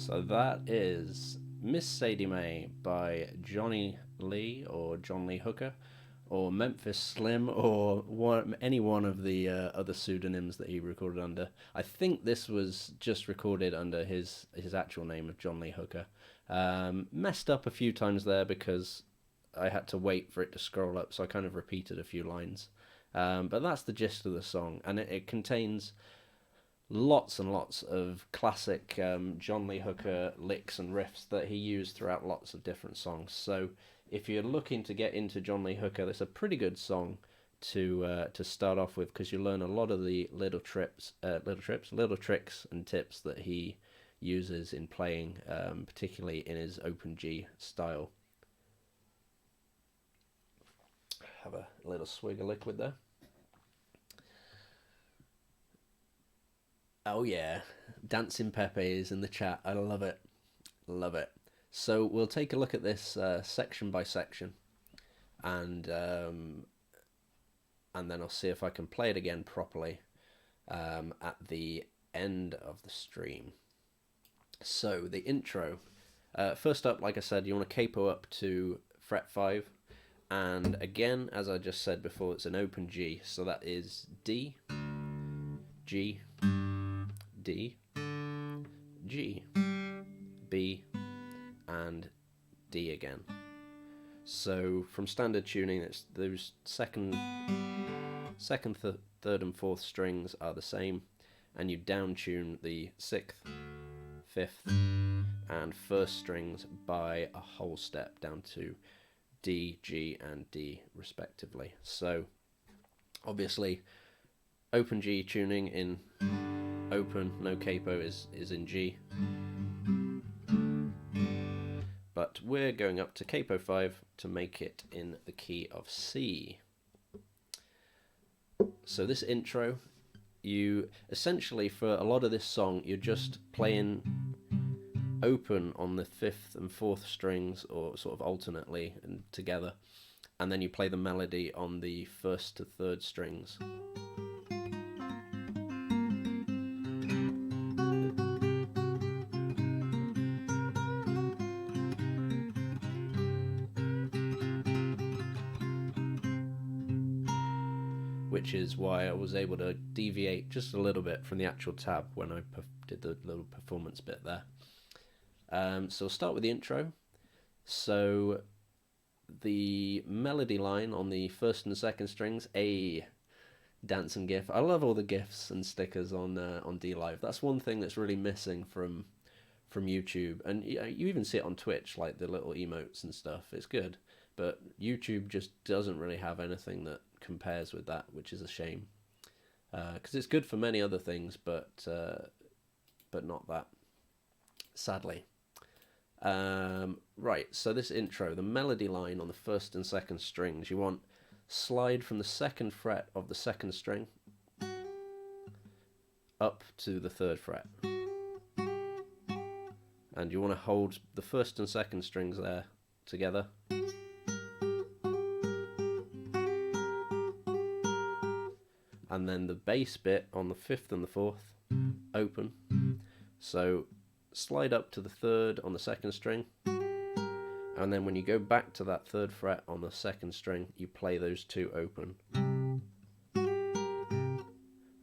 So that is Miss Sadie Mae by Johnny Lee or John Lee Hooker or Memphis Slim or any one of the other pseudonyms that he recorded under. I think this was just recorded under his actual name of John Lee Hooker. Messed up a few times there because I had to wait for it to scroll up, so I kind of repeated a few lines. But that's the gist of the song, and it contains lots and lots of classic John Lee Hooker licks and riffs that he used throughout lots of different songs. So if you're looking to get into John Lee Hooker, it's a pretty good song to start off with, because you learn a lot of the little tricks and tips that he uses in playing, particularly in his open G style. Have a little swig of liquid there. Oh yeah, Dancing Pepe is in the chat. I love it. Love it. So we'll take a look at this section by section, and then I'll see if I can play it again properly at the end of the stream. So the intro. First up, like I said, you want to capo up to fret 5. And again, as I just said before, it's an open G. So that is D, G, D, G, B, and D again. So from standard tuning, it's those second, third, and fourth strings are the same, and you down tune the 6th, 5th, and 1st strings by a whole step down to D, G, and D respectively. So obviously open G tuning in open, no capo is in G, but we're going up to capo 5 to make it in the key of C. So this intro, you essentially, for a lot of this song, you're just playing open on the 5th and 4th strings, or sort of alternately and together, and then you play the melody on the 1st to 3rd strings. Which is why I was able to deviate just a little bit from the actual tab when I did the little performance bit there. So we'll start with the intro. So the melody line on the 1st and 2nd strings, a dancing GIF. I love all the GIFs and stickers on DLive. That's one thing that's really missing from YouTube, and you even see it on Twitch, like the little emotes and stuff. It's good, but YouTube just doesn't really have anything that compares with that, which is a shame, because it's good for many other things, but not that, sadly. Right, so this intro, the melody line on the 1st and 2nd strings, you want slide from the 2nd fret of the 2nd string up to the 3rd fret, and you want to hold the 1st and 2nd strings there together, and then the bass bit on the 5th and the 4th open. So slide up to the 3rd on the 2nd string, and then when you go back to that 3rd fret on the 2nd string, you play those two open, and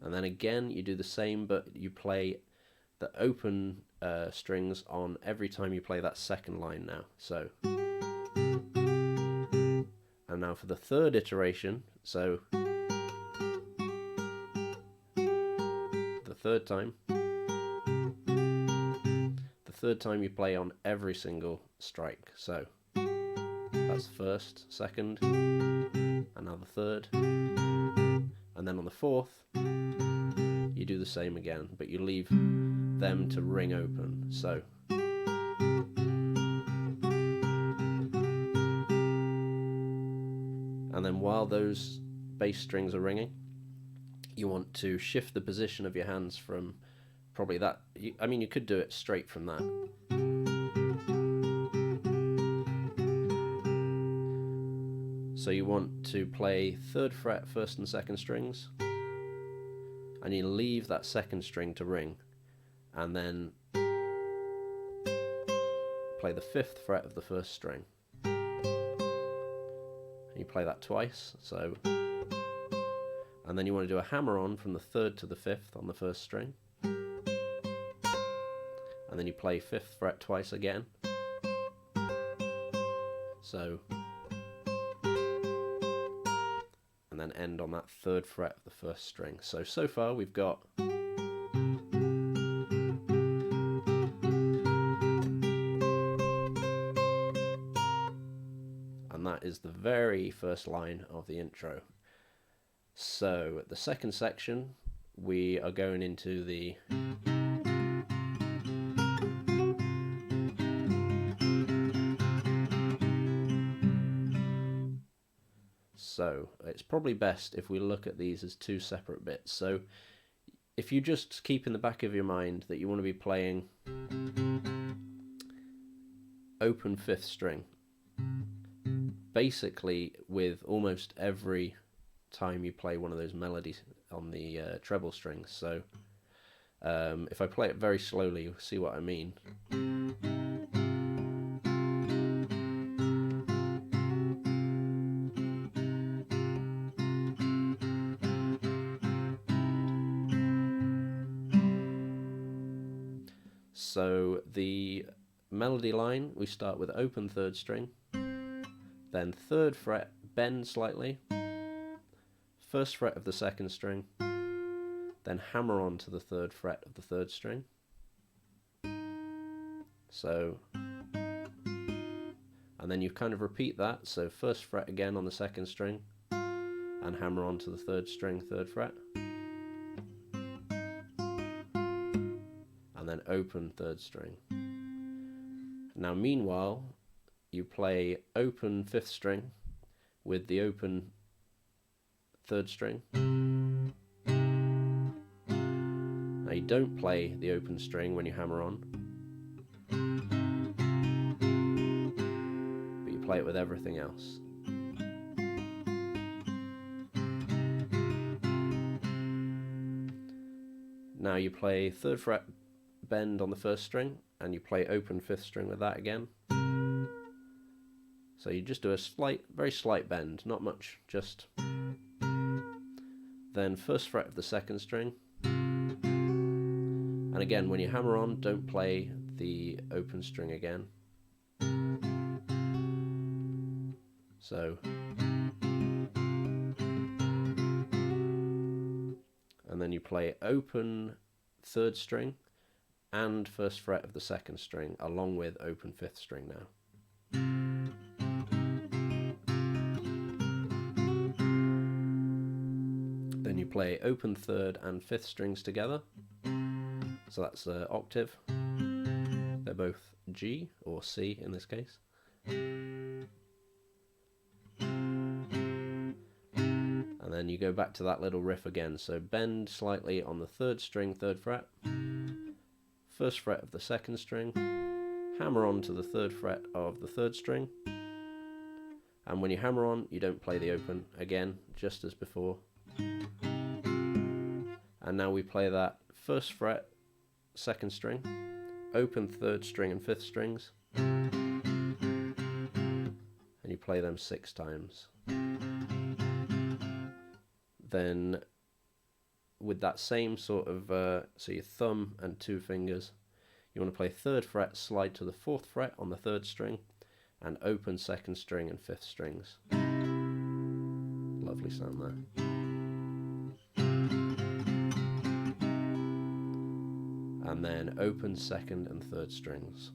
then again you do the same, but you play the open strings on every time you play that 2nd line now. So, and now for the 3rd iteration, so the 3rd time you play on every single strike. So that's 1st, 2nd, and now the 3rd, and then on the 4th you do the same again, but you leave them to ring open. So and then while those bass strings are ringing, you want to shift the position of your hands from probably that. I mean, you could do it straight from that. So you want to play 3rd fret, 1st and 2nd strings, and you leave that 2nd string to ring, and then play the 5th fret of the 1st string. And you play that twice, so, and then you want to do a hammer on from the 3rd to the 5th on the 1st string. And then you play 5th fret twice again. So, and then end on that 3rd fret of the 1st string. So far we've got and that is the very first line of the intro. So the second section we are going into the So it's probably best if we look at these as two separate bits. So if you just keep in the back of your mind that you want to be playing open 5th string, basically with almost every time you play one of those melodies on the treble strings. So if I play it very slowly, you'll see what I mean. So the melody line, we start with open 3rd string, then 3rd fret, bend slightly, 1st fret of the 2nd string, then hammer on to the 3rd fret of the 3rd string. So, and then you kind of repeat that, so 1st fret again on the 2nd string, and hammer on to the 3rd string, 3rd fret. And then open 3rd string. Now meanwhile, you play open 5th string with the open 3rd string. Now you don't play the open string when you hammer on, but you play it with everything else. Now you play 3rd fret bend on the 1st string, and you play open 5th string with that again. So you just do a very slight bend, not much, just. Then 1st fret of the 2nd string, and again when you hammer on, don't play the open string again. So, and then you play open 3rd string and 1st fret of the 2nd string along with open 5th string now. Then you play open 3rd and 5th strings together. So that's an octave. They're both G or C in this case. And then you go back to that little riff again. So bend slightly on the 3rd string, 3rd fret. 1st fret of the 2nd string, hammer on to the 3rd fret of the 3rd string, and when you hammer on, you don't play the open again, just as before. And now we play that 1st fret, 2nd string, open 3rd string and 5th strings, and you play them 6 times. Then with that same sort of, so your thumb and 2 fingers, you want to play 3rd fret, slide to the 4th fret on the 3rd string, and open 2nd string and 5th strings. Lovely sound there. And then open 2nd and 3rd strings.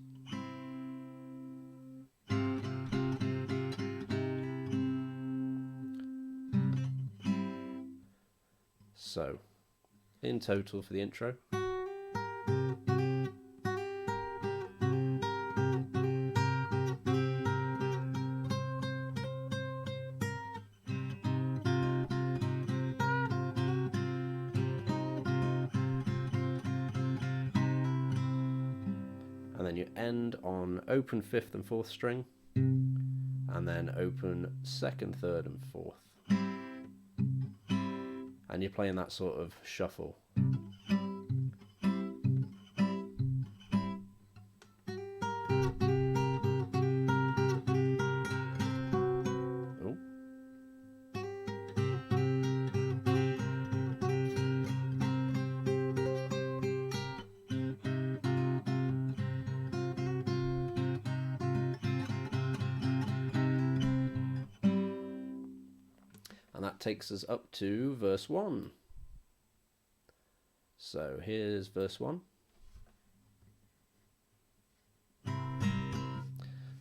So, in total for the intro. And then you end on open 5th and 4th string, and then open 2nd, 3rd and 4th. And you're playing that sort of shuffle. And that takes us up to verse 1. So here's verse 1.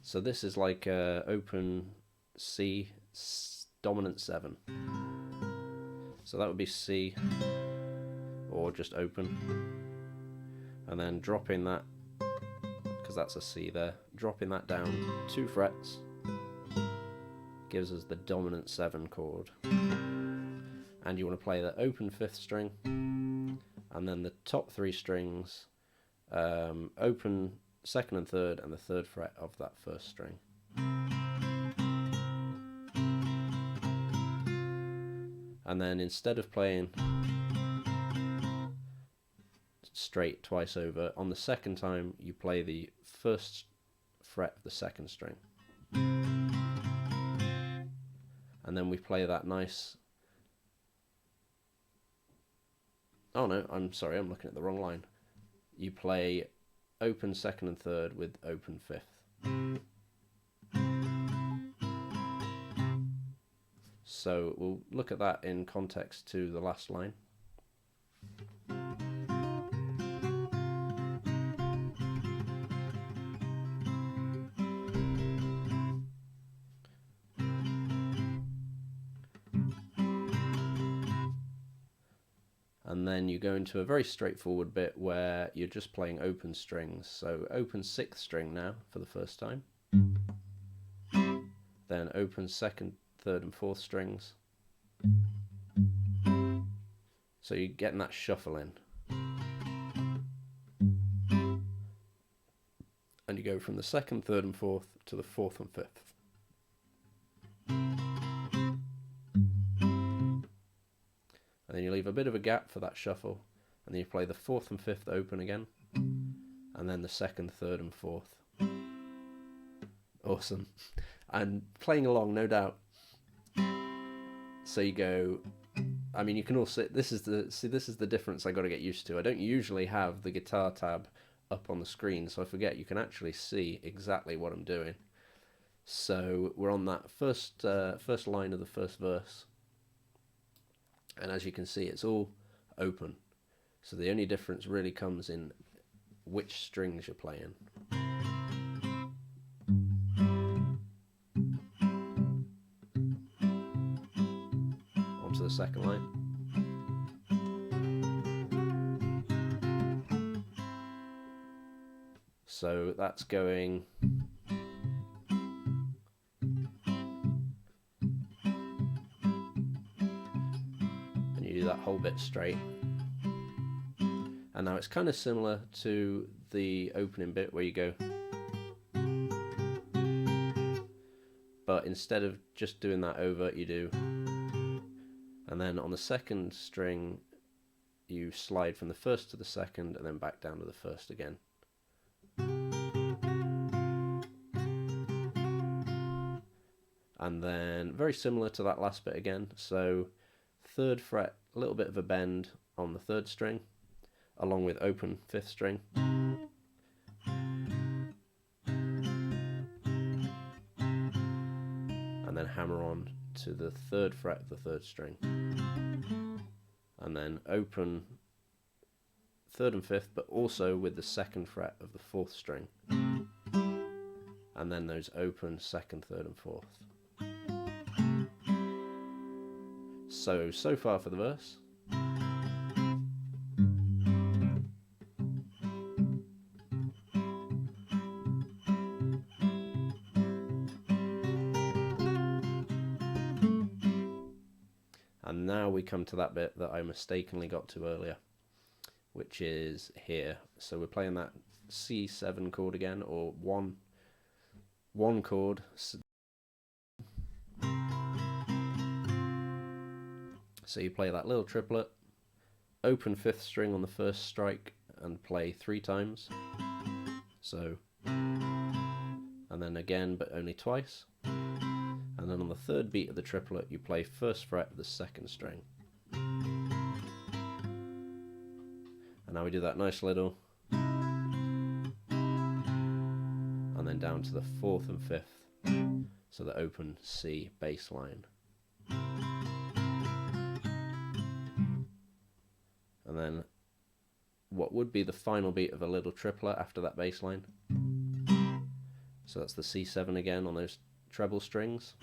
So this is like open C dominant 7. So that would be C, or just open. And then dropping that, because that's a C there, dropping that down 2 frets gives us the dominant 7 chord. And you want to play the open 5th string, and then the top 3 strings, open 2nd and 3rd, and the 3rd fret of that 1st string. And then instead of playing straight twice over, on the 2nd time you play the 1st fret of the 2nd string. And then we play that nice... Oh no, I'm sorry, I'm looking at the wrong line. You play open 2nd and 3rd with open 5th. So we'll look at that in context to the last line. And then you go into a very straightforward bit where you're just playing open strings. So open 6th string now for the first time. Then open 2nd, 3rd and 4th strings. So you're getting that shuffle in. And you go from the 2nd, 3rd and 4th to the 4th and 5th. And then you leave a bit of a gap for that shuffle, and then you play the 4th and 5th open again, and then the 2nd, 3rd and 4th. Awesome. And playing along, no doubt. So you go, I mean, you can also, this is the difference I got to get used to. I don't usually have the guitar tab up on the screen, so I forget you can actually see exactly what I'm doing. So we're on that first line of the first verse. And as you can see, it's all open. So the only difference really comes in which strings you're playing. Onto the second line. So that's going... that whole bit straight. And now it's kind of similar to the opening bit where you go, but instead of just doing that over, you do, and then on the 2nd string you slide from the 1st to the 2nd and then back down to the 1st again. And then very similar to that last bit again, so 3rd fret, a little bit of a bend on the 3rd string, along with open 5th string. And then hammer on to the 3rd fret of the 3rd string. And then open 3rd and 5th, but also with the 2nd fret of the 4th string. And then those open 2nd, 3rd and 4th. So far for the verse. And now we come to that bit that I mistakenly got to earlier, which is here. So we're playing that C7 chord again, or one chord. So you play that little triplet, open 5th string on the 1st strike and play 3 times. So, and then again, but only twice. And then on the 3rd beat of the triplet, you play 1st fret of the 2nd string. And now we do that nice little, and then down to the 4th and 5th, so the open C bass line. and then what would be the final beat of a little triplet after that bass line. So that's the C7 again on those treble strings.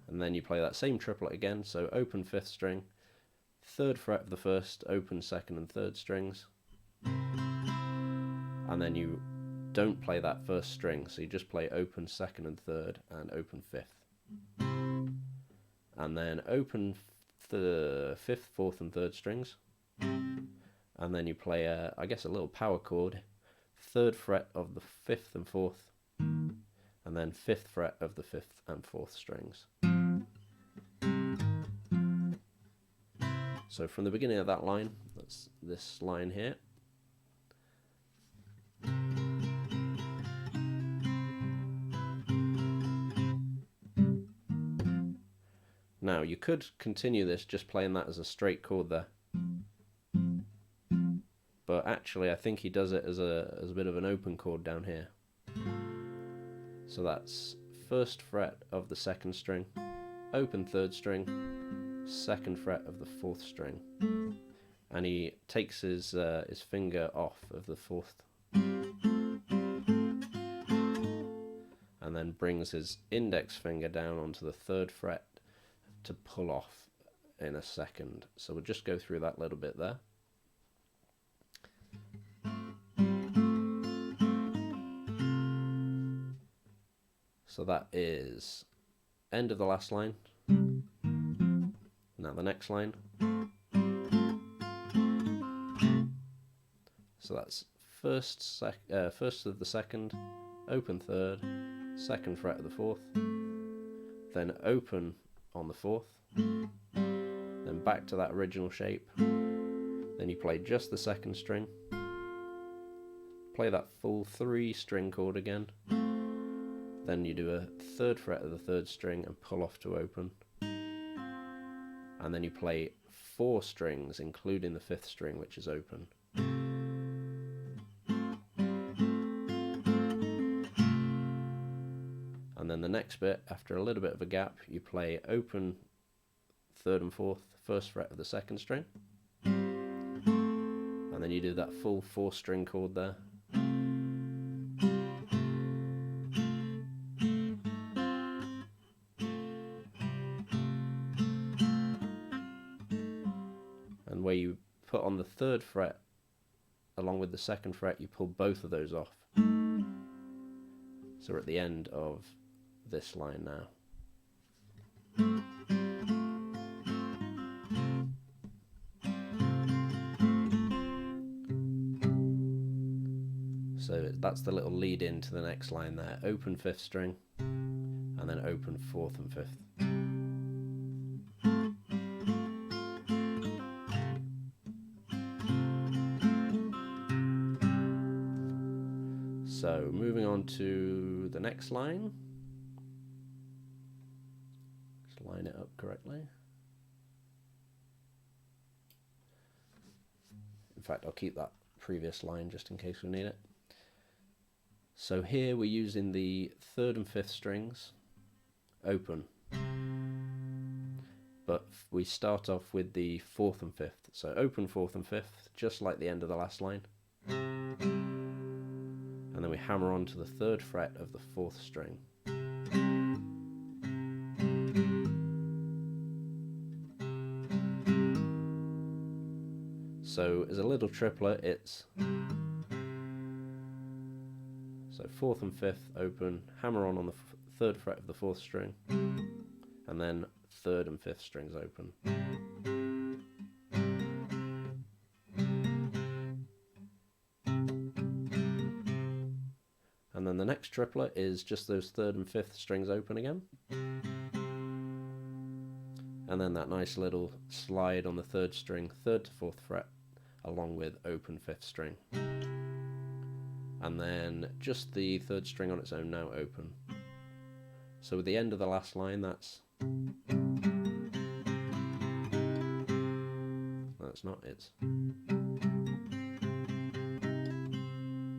And then you play that same triplet again, so open 5th string, 3rd fret of the 1st, open 2nd and 3rd strings, and then you don't play that 1st string, so you just play open 2nd and 3rd and open 5th. And then open the 5th, 4th and 3rd strings, and then you play I guess a little power chord, 3rd fret of the 5th and 4th, and then 5th fret of the 5th and 4th strings. So from the beginning of that line, that's this line here. Now you could continue this just playing that as a straight chord there, but actually I think he does it as a bit of an open chord down here. So that's 1st fret of the 2nd string, open 3rd string, 2nd fret of the 4th string, and he takes his finger off of the 4th and then brings his index finger down onto the 3rd fret to pull off in a second. So we'll just go through that little bit there. So that is end of the last line. Now the next line. So that's first of the 2nd, open 3rd, 2nd fret of the 4th, then open on the 4th, then back to that original shape. Then you play just the 2nd string, play that full 3 string chord again, then you do a 3rd fret of the 3rd string and pull off to open, and then you play 4 strings including the 5th string, which is open. And then the next bit, after a little bit of a gap, you play open 3rd and 4th, 1st fret of the 2nd string, and then you do that full 4 string chord there. And where you put on the 3rd fret along with the 2nd fret, you pull both of those off. So we're at the end of this line now. So that's the little lead in to the next line there. Open 5th string, and then open 4th and 5th. So moving on to the next line. Just line it up correctly. In fact, I'll keep that previous line just in case we need it. So here we're using the 3rd and 5th strings open, but we start off with the 4th and 5th. So open 4th and 5th, just like the end of the last line. And then we hammer on to the 3rd fret of the 4th string. So as a little triplet, it's so 4th and 5th open, hammer on the 3rd fret of the 4th string, and then 3rd and 5th strings open. And then the next triplet is just those 3rd and 5th strings open again. And then that nice little slide on the 3rd string, 3rd to 4th fret, along with open 5th string. And then just the 3rd string on its own now open. So at the end of the last line, that's not, it's,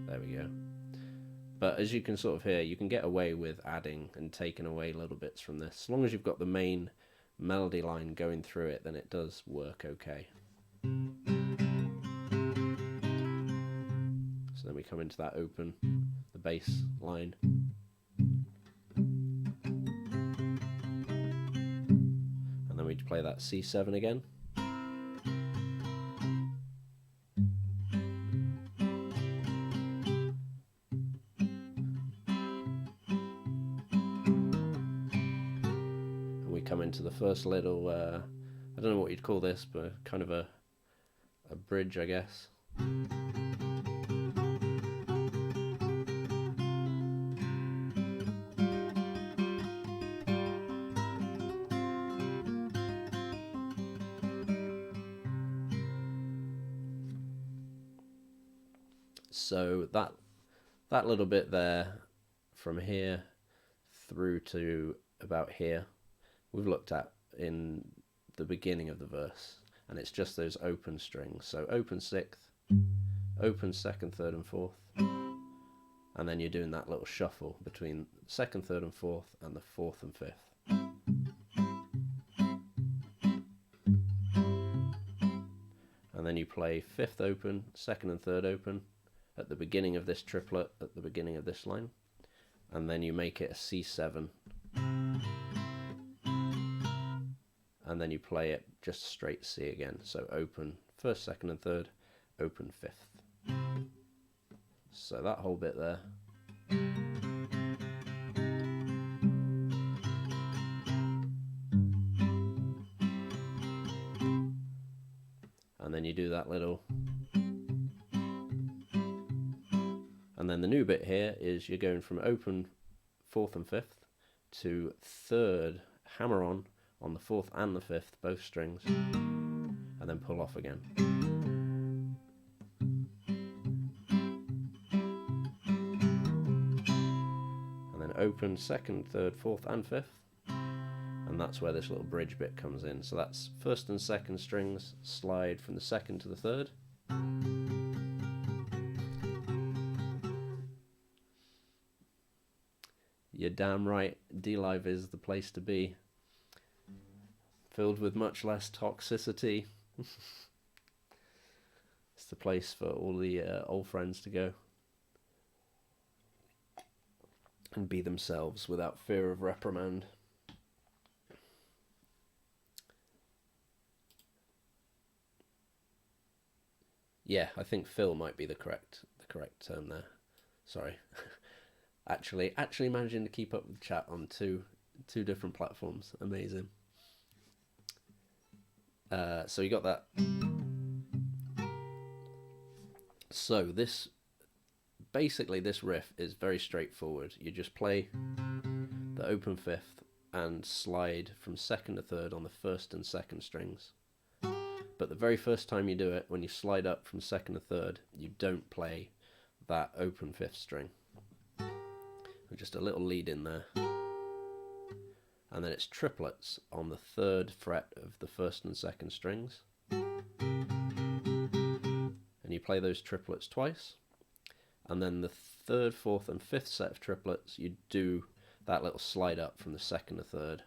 there we go. But as you can sort of hear, you can get away with adding and taking away little bits from this. As long as you've got the main melody line going through it, then it does work okay. So then we come into that open, the bass line. And then we play that C7 again. And we come into the first little, I don't know what you'd call this, but kind of a bridge, I guess. So that little bit there, from here through to about here, we've looked at in the beginning of the verse, and it's just those open strings. So open sixth, open second, third and fourth, and then you're doing that little shuffle between second, third and fourth and the fourth and fifth. And then you play fifth open, second and third open at the beginning of this triplet, at the beginning of this line, and then you make it a C7, and then you play it just straight C again. So open first, second and third, open fifth. So that whole bit there. And then you do that little. And then the new bit here is you're going from open fourth and fifth to third hammer on the fourth and the fifth, both strings, and then pull off again. And then open second, third, fourth and fifth, and that's where this little bridge bit comes in. So that's first and second strings slide from the second to the third. You're damn right, D-Live is the place to be. Filled with much less toxicity. It's the place for all the old friends to go and be themselves without fear of reprimand. Yeah, I think Phil might be the correct term there. Sorry. Actually managing to keep up with the chat on two different platforms. Amazing. So you got that. So this riff is very straightforward. You just play the open fifth and slide from second to third on the first and second strings. But the very first time you do it, when you slide up from second to third, you don't play that open fifth string. Just a little lead in there, and then it's triplets on the third fret of the first and second strings, and you play those triplets twice, and then the third, fourth and fifth set of triplets you do that little slide up from the second to third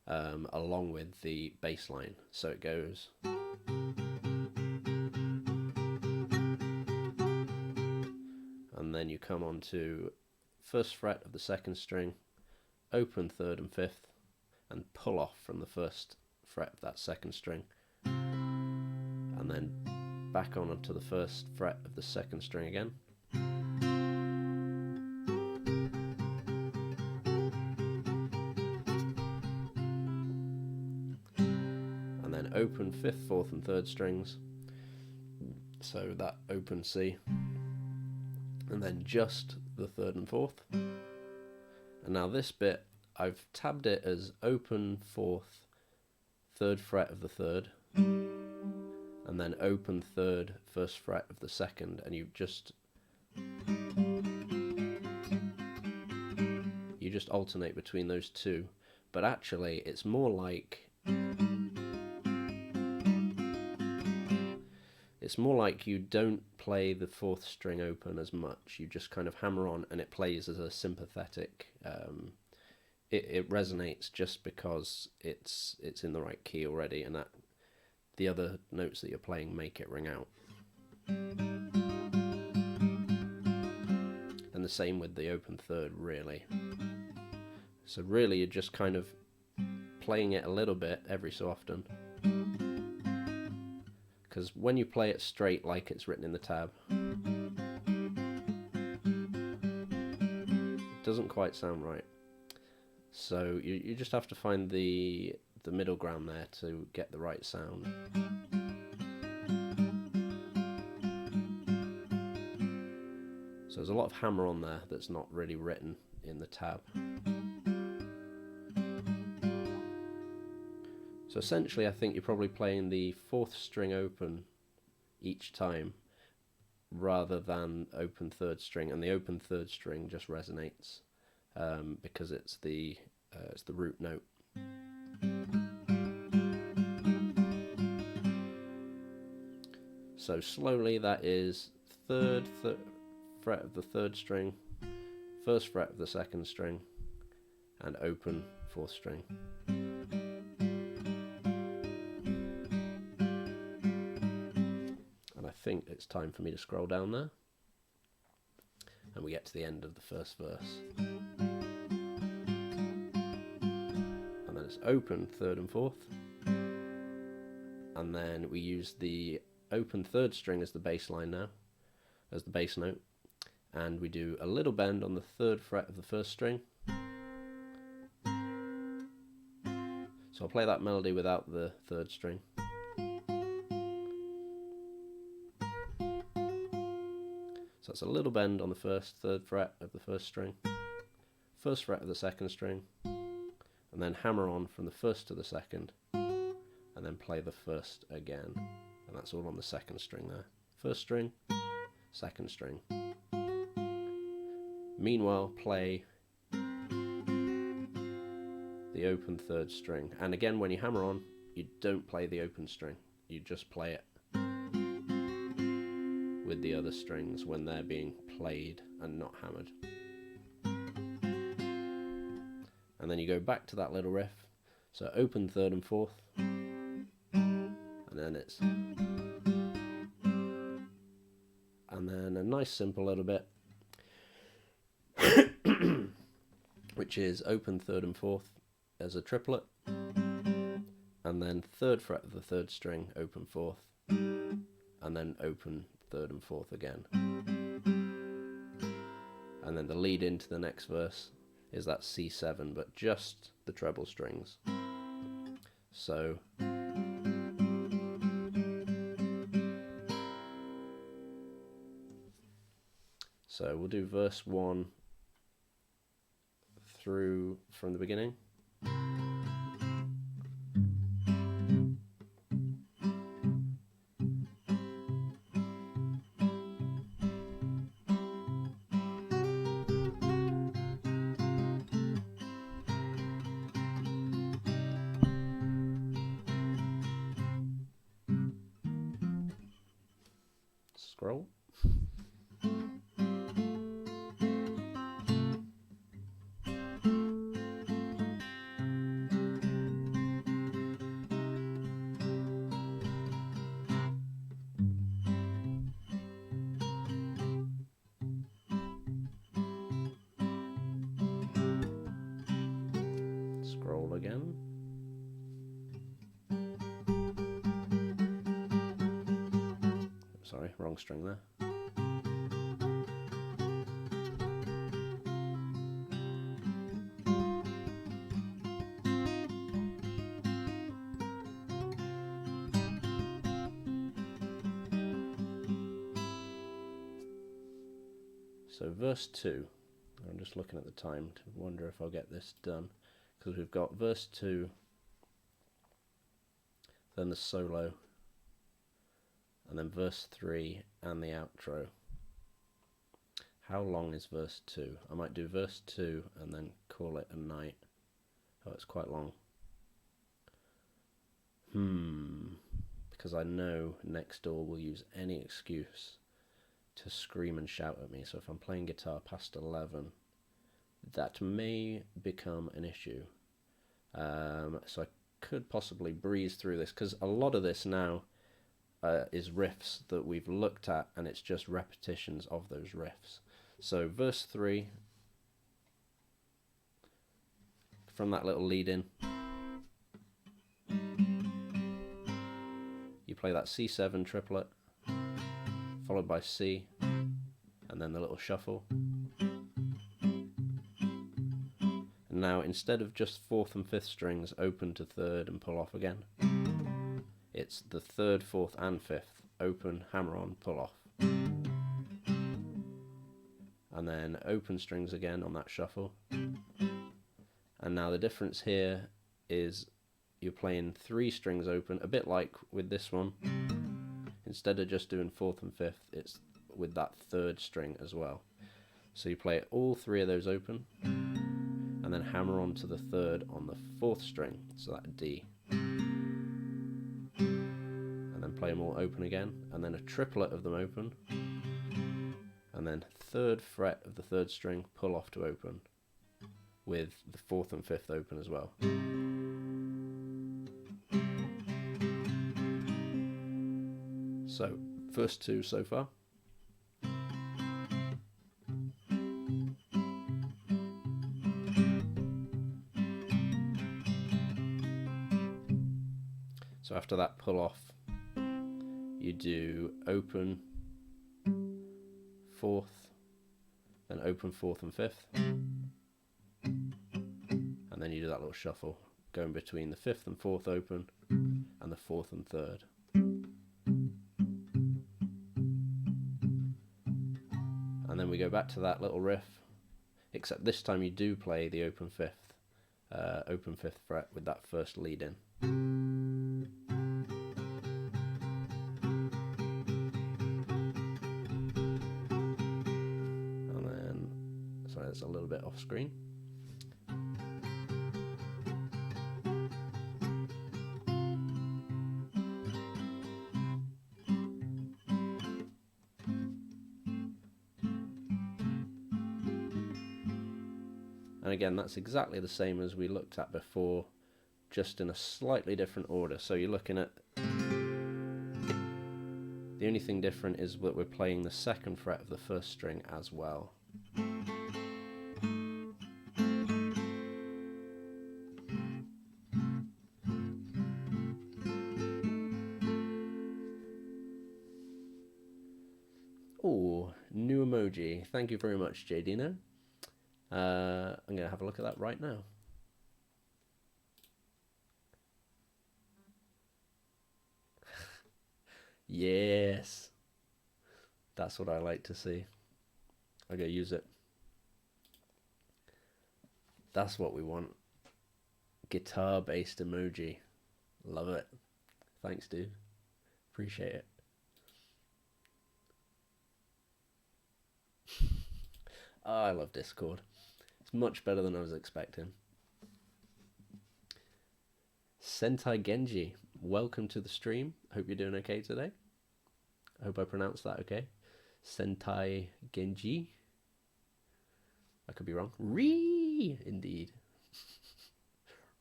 along with the bass line. So it goes and then you come on to first fret of the second string, open third and fifth, and pull off from the first fret of that second string, and then back on to the first fret of the second string again, and then open fifth, fourth and third strings, so that open C, and then just the third and fourth. And now this bit, I've tabbed it as open fourth, third fret of the third, and then open third, first fret of the second, and you just alternate between those two. But actually it's more like It's more like you don't play the fourth string open as much. You just kind of hammer on, and it plays as a sympathetic. It resonates just because it's in the right key already, and that the other notes that you're playing make it ring out. And the same with the open third, really. So really, you're just kind of playing it a little bit every so often. Because when you play it straight like it's written in the tab, it doesn't quite sound right. So you just have to find the middle ground there to get the right sound. So there's a lot of hammer on there that's not really written in the tab. So essentially I think you're probably playing the fourth string open each time rather than open third string, and the open third string just resonates because it's the root note. So slowly that is third fret of the third string, first fret of the second string, and open fourth string. And I think it's time for me to scroll down there, and we get to the end of the first verse. And then it's open third and fourth, and then we use the open third string as the bass line now, as the bass note, and we do a little bend on the third fret of the first string. So I'll play that melody without the third string. So that's a little bend on the third fret of the first string, first fret of the second string, and then hammer on from the first to the second, and then play the first again. And that's all on the second string there. First string, second string. Meanwhile, play the open third string. And again, when you hammer on, you don't play the open string. You just play it with the other strings when they're being played and not hammered. And then you go back to that little riff. So open third and fourth. And then it's... And then a nice simple little bit, which is open third and fourth as a triplet, and then third fret of the third string, open fourth, and then open third and fourth again. And then the lead into the next verse is that C7, but just the treble strings. So we'll do verse 1 through from the beginning. Scroll. Scroll again. Sorry, wrong string there. So verse 2, I'm just looking at the time to wonder if I'll get this done, because we've got verse 2, then the solo, and then verse 3 and the outro. How long is verse 2? I might do verse 2 and then call it a night. Oh, it's quite long. because I know next door will use any excuse to scream and shout at me. So if I'm playing guitar past 11, that may become an issue. So I could possibly breeze through this, because a lot of this now is riffs that we've looked at, and it's just repetitions of those riffs. So verse 3, from that little lead in, you play that C7 triplet, followed by C, and then the little shuffle. And now, instead of just 4th and 5th strings open to 3rd and pull off again, it's the 3rd, 4th and 5th, open, hammer on, pull off. And then open strings again on that shuffle. And now the difference here is you're playing 3 strings open, a bit like with this one. Instead of just doing 4th and 5th, it's with that 3rd string as well. So you play all 3 of those open, and then hammer on to the 3rd on the 4th string, so that D. And then play them all open again, and then a triplet of them open, and then 3rd fret of the 3rd string, pull off to open, with the 4th and 5th open as well. So, first 2 so far. So after that pull off, you do open 4th, then open 4th and 5th, and then you do that little shuffle, going between the 5th and 4th open and the 4th and 3rd. And then we go back to that little riff, except this time you do play the open 5th fret with that first lead in. And then, sorry, that's a little bit off screen. And again, that's exactly the same as we looked at before, just in a slightly different order. So you're looking at, the only thing different is that we're playing the 2nd fret of the 1st string as well. Oh, new emoji. Thank you very much, JDino. I'm going to have a look at that right now. Yes. That's what I like to see. I'm going to use it. That's what we want. Guitar-based emoji. Love it. Thanks, dude. Appreciate it. Oh, I love Discord. It's much better than I was expecting. Sentai Genji, welcome to the stream. Hope you're doing okay today. I hope I pronounced that okay. Sentai Genji. I could be wrong. Re, indeed.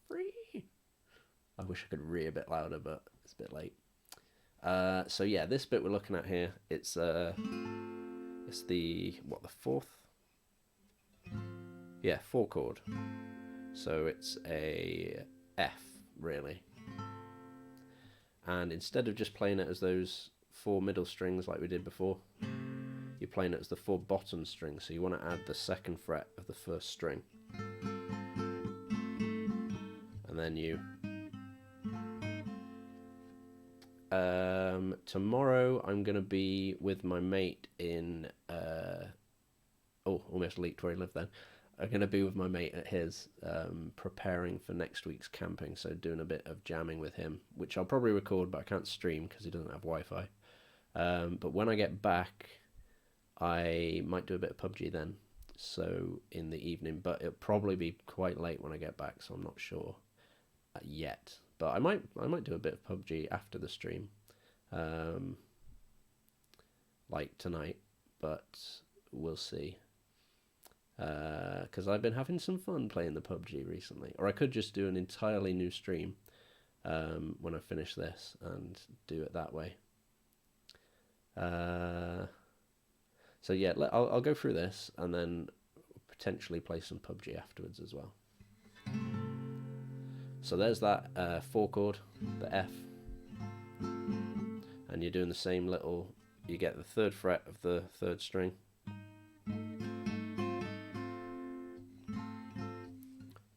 Re. I wish I could re a bit louder, but it's a bit late. So yeah, this bit we're looking at here, it's the the 4th? Yeah, 4 chord. So it's a F, really. And instead of just playing it as those 4 middle strings like we did before, you're playing it as the 4 bottom strings. So you want to add the 2nd fret of the 1st string. And then you... tomorrow I'm going to be with my mate in... oh, almost leaked where he lived then. I'm going to be with my mate at his, preparing for next week's camping, so doing a bit of jamming with him, which I'll probably record, but I can't stream because he doesn't have Wi-Fi. But when I get back, I might do a bit of PUBG then, so in the evening, but it'll probably be quite late when I get back, so I'm not sure yet. But I might do a bit of PUBG after the stream. like tonight, but we'll see. Because I've been having some fun playing the PUBG recently. Or I could just do an entirely new stream when I finish this and do it that way. So yeah, I'll go through this and then potentially play some PUBG afterwards as well. So there's that 4 chord, the F, and you're doing the same little, you get the 3rd fret of the 3rd string,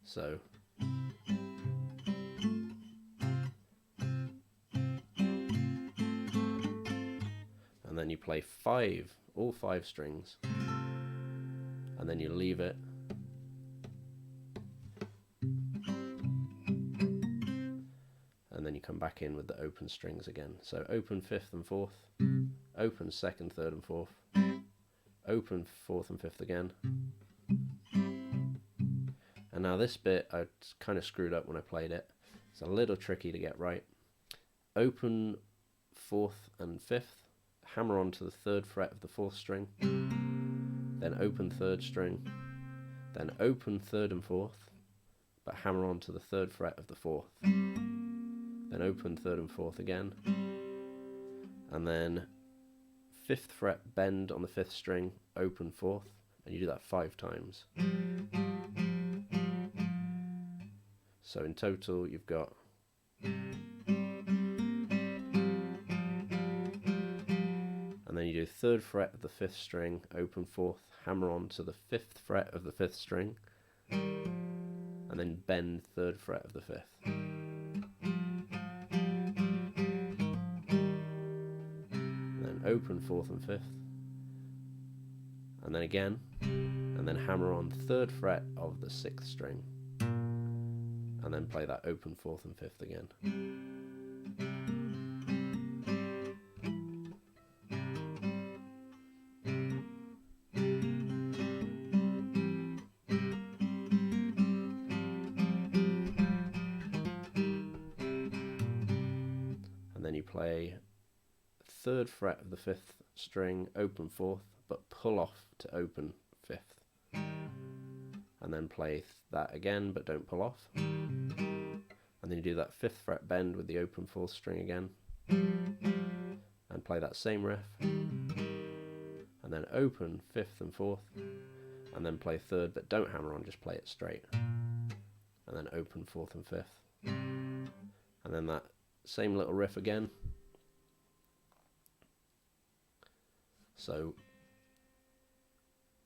so and then you play all 5 strings, and then you leave it, and then you come back in with the open strings again. So open 5th and 4th, open 2nd, 3rd and 4th, open 4th and 5th again. And now this bit I kind of screwed up when I played it. It's a little tricky to get right. Open 4th and 5th, hammer onto the 3rd fret of the 4th string, then open 3rd string, then open 3rd and 4th, but hammer onto the 3rd fret of the 4th, then open 3rd and 4th again, and then 5th fret bend on the 5th string, open 4th, and you do that 5 times. So in total you've got and then you do 3rd fret of the 5th string, open 4th, hammer on to the 5th fret of the 5th string, and then bend 3rd fret of the 5th. And then open 4th and 5th, and then again, and then hammer on 3rd fret of the 6th string, and then play that open 4th and 5th again. And then you play 3rd fret of the 5th string, open 4th, but pull off to open 5th. And then play that again, but don't pull off. And then you do that 5th fret bend with the open 4th string again, and play that same riff, and then open 5th and 4th, and then play 3rd, but don't hammer on, just play it straight, and then open 4th and 5th, and then that same little riff again. So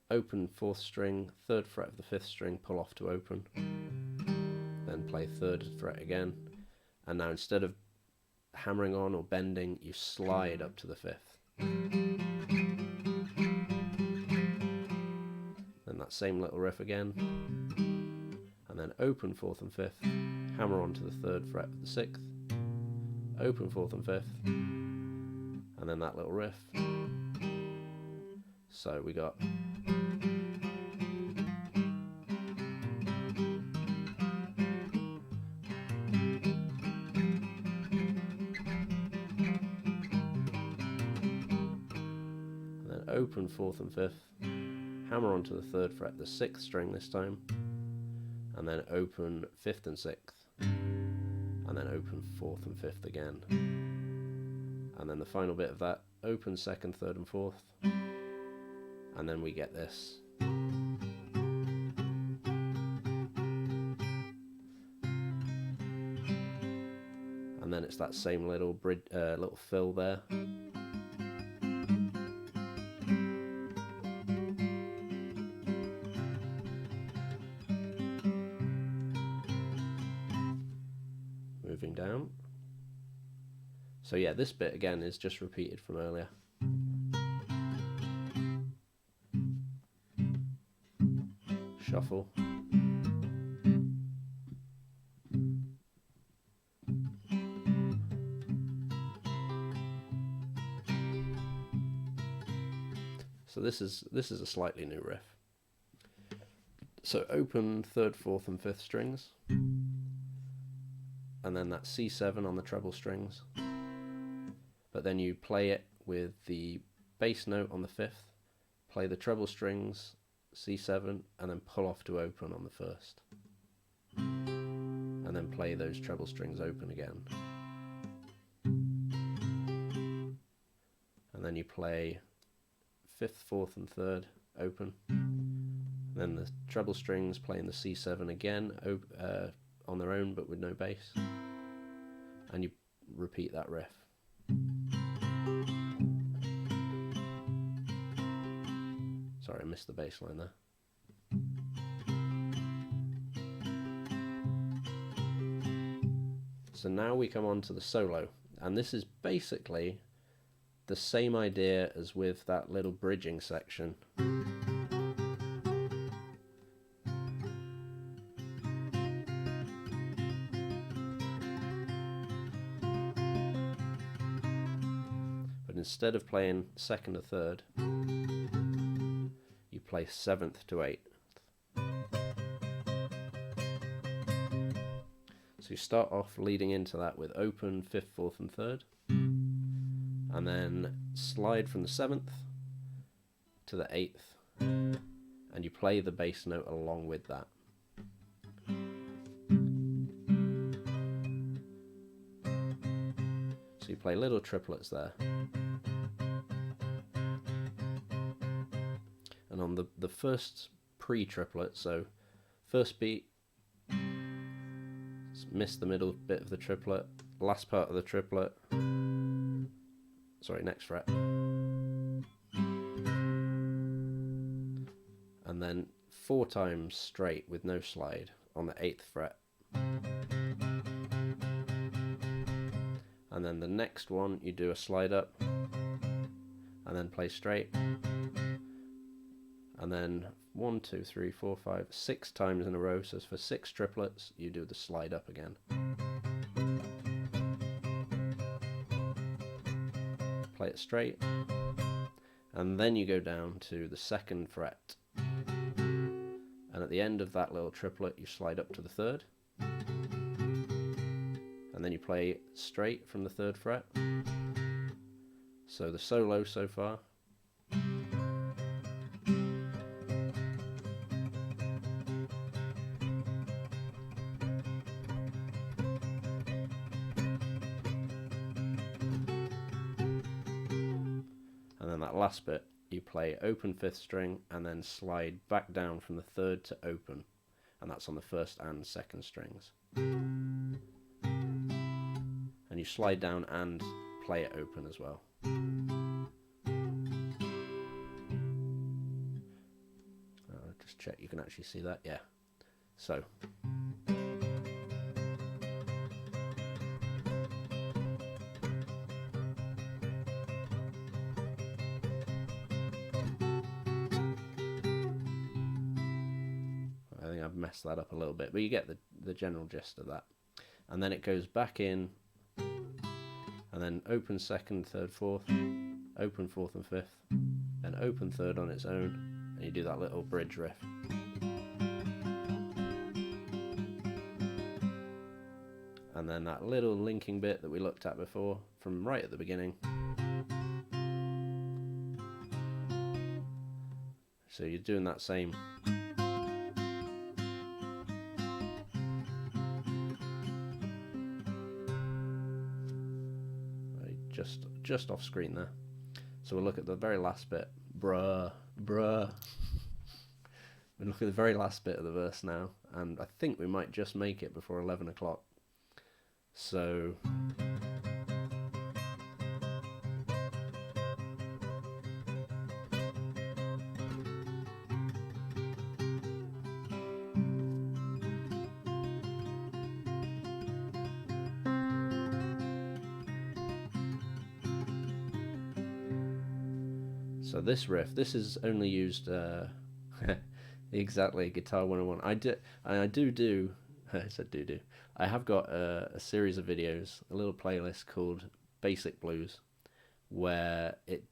open 4th string, 3rd fret of the 5th string, pull off to open, then play 3rd fret again, and now instead of hammering on or bending, you slide up to the 5th. Then that same little riff again, and then open 4th and 5th, hammer on to the 3rd fret of the 6th, open 4th and 5th, and then that little riff. So we got open 4th and 5th, hammer onto the 3rd fret, the 6th string this time, and then open 5th and 6th, and then open 4th and 5th again, and then the final bit of that, open 2nd, 3rd and 4th, and then we get this. And then it's that same little little fill there. Moving down. So yeah, this bit again is just repeated from earlier. Shuffle. So this is a slightly new riff. So open 3rd, 4th and 5th strings, and then that C7 on the treble strings, but then you play it with the bass note on the 5th, play the treble strings, C7, and then pull off to open on the 1st. And then play those treble strings open again. And then you play 5th, 4th, and 3rd open. Then the treble strings playing the C7 again on their own but with no bass. And you repeat that riff. Sorry, I missed the bass line there. So now we come on to the solo, and this is basically the same idea as with that little bridging section. But instead of playing 2nd or 3rd, you play 7th to 8th. So you start off leading into that with open 5th, 4th, and 3rd, and then slide from the 7th to the 8th, and you play the bass note along with that. So you play little triplets there. And on the first pre-triplet, so first beat, miss the middle bit of the triplet, last part of the triplet, sorry, next fret, and then 4 times straight with no slide on the 8th fret. And then the next one you do a slide up and then play straight, and then 1, 2, 3, 4, 5, 6 times in a row. So for 6 triplets you do the slide up again. Play it straight, and then you go down to the 2nd fret, and at the end of that little triplet you slide up to the 3rd, and then you play straight from the 3rd fret. So the solo so far. And then that last bit, you play open 5th string and then slide back down from the 3rd to open, and that's on the 1st and 2nd strings. And you slide down and play it open as well. Just check you can actually see that, yeah. So. I think I've messed that up a little bit, but you get the general gist of that. And then it goes back in, and then open 2nd, 3rd, 4th, open 4th and 5th, and open 3rd on its own, and you do that little bridge riff. And then that little linking bit that we looked at before, from right at the beginning. So you're doing that same. Just off screen there. So we'll look at the very last bit. Bruh. We'll look at the very last bit of the verse now, and I think we might just make it before 11 o'clock. So So this riff, this is only used exactly Guitar 101. I have got a series of videos, a little playlist called Basic Blues, where it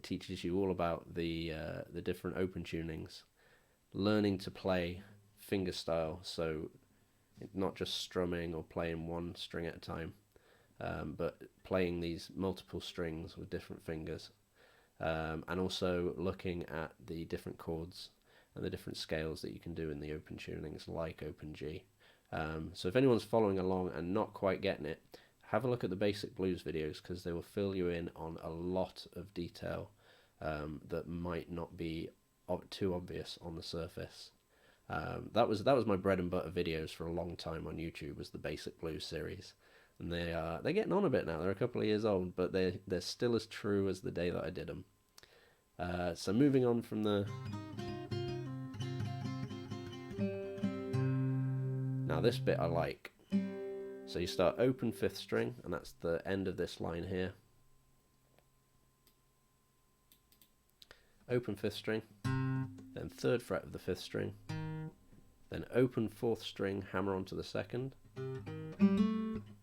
teaches you all about the different open tunings, learning to play fingerstyle, so not just strumming or playing one string at a time. but playing these multiple strings with different fingers, and also looking at the different chords and the different scales that you can do in the open tunings, like open G. So if anyone's following along and not quite getting it, have a look at the basic blues videos, because they will fill you in on a lot of detail that might not be too obvious on the surface. That was my bread and butter videos for a long time on YouTube, was the basic blues series, and they're getting on a bit now. They're a couple of years old, but they're still as true as the day that I did them. So moving on from the... Now this bit I like. So you start open 5th string, and that's the end of this line here. Open 5th string, then 3rd fret of the 5th string, then open 4th string, hammer onto the 2nd.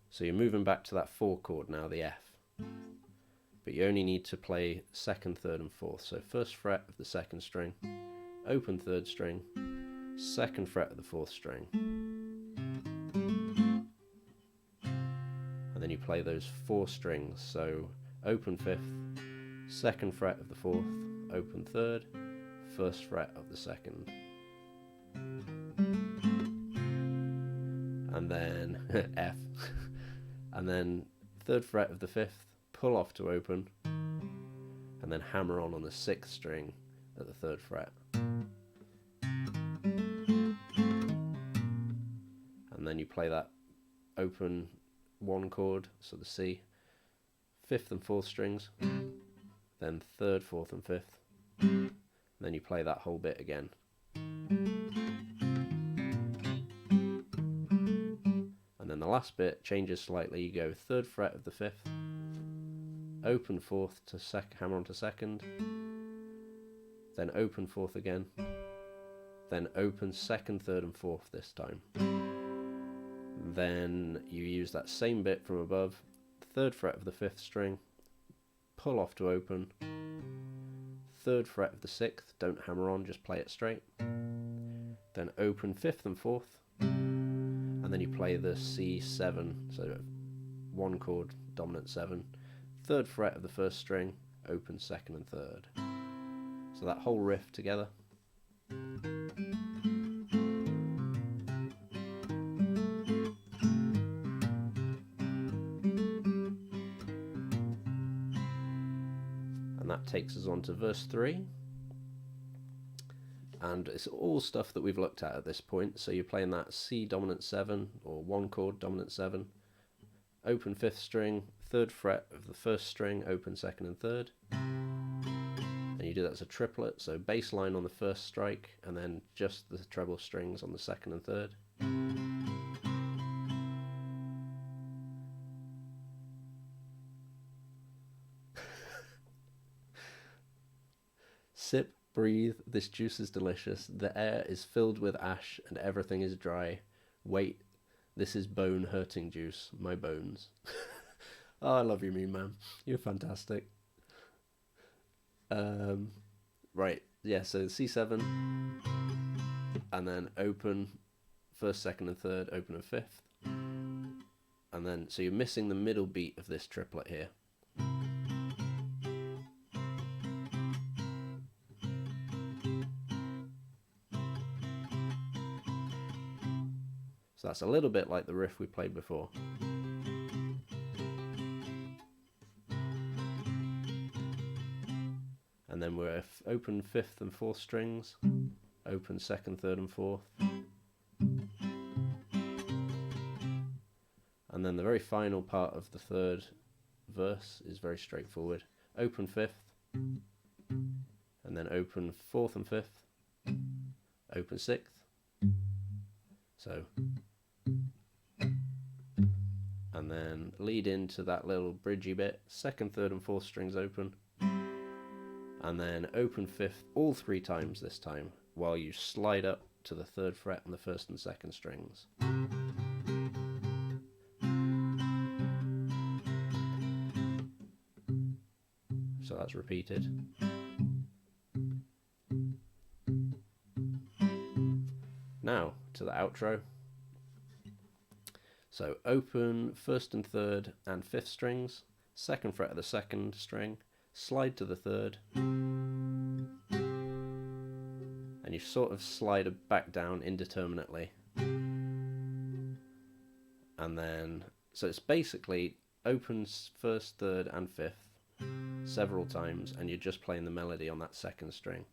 So you're moving back to that 4 chord now, the F. But you only need to play 2nd, 3rd and 4th. So 1st fret of the 2nd string, open 3rd string, 2nd fret of the 4th string. And then you play those 4 strings. So open 5th, 2nd fret of the 4th, open 3rd, 1st fret of the 2nd. And then F. And then 3rd fret of the 5th, pull off to open, and then hammer on the 6th string at the 3rd fret. And then you play that open 1 chord, so the C, 5th and 4th strings, then 3rd, 4th and 5th, and then you play that whole bit again. And then the last bit changes slightly. You go 3rd fret of the 5th, open 4th to hammer onto 2nd, then open 4th again, then open 2nd, 3rd and 4th this time. Then you use that same bit from above, 3rd fret of the 5th string, pull off to open, 3rd fret of the 6th, don't hammer on, just play it straight, then open 5th and 4th, and then you play the C7, so 1 chord, dominant 7, 3rd fret of the 1st string, open 2nd and 3rd. So that whole riff together. And that takes us on to verse 3. And it's all stuff that we've looked at this point. So you're playing that C dominant 7, or 1 chord dominant 7, open 5th string, 3rd fret of the 1st string, open 2nd and 3rd. And you do that as a triplet, so bass line on the 1st strike, and then just the treble strings on the 2nd and 3rd. Sip, breathe, this juice is delicious. The air is filled with ash and everything is dry. Wait, this is bone-hurting juice, my bones. Oh, I love you, Mean Man. You're fantastic. Right, yeah, so C7, and then open 1st, 2nd and 3rd, open and 5th. And then, so you're missing the middle beat of this triplet here. So that's a little bit like the riff we played before. And then we're open 5th and 4th strings, open 2nd, 3rd and 4th. And then the very final part of the 3rd verse is very straightforward. Open 5th, and then open 4th and 5th, open 6th. So, and then lead into that little bridgey bit, 2nd, 3rd and 4th strings open, and then open 5th all 3 times this time, while you slide up to the 3rd fret on the 1st and 2nd strings. So that's repeated. Now to the outro. So open 1st and 3rd and 5th strings, 2nd fret of the 2nd string, slide to the 3rd, and you sort of slide it back down indeterminately. And then, so it's basically open 1st, 3rd and 5th several times, and you're just playing the melody on that 2nd string.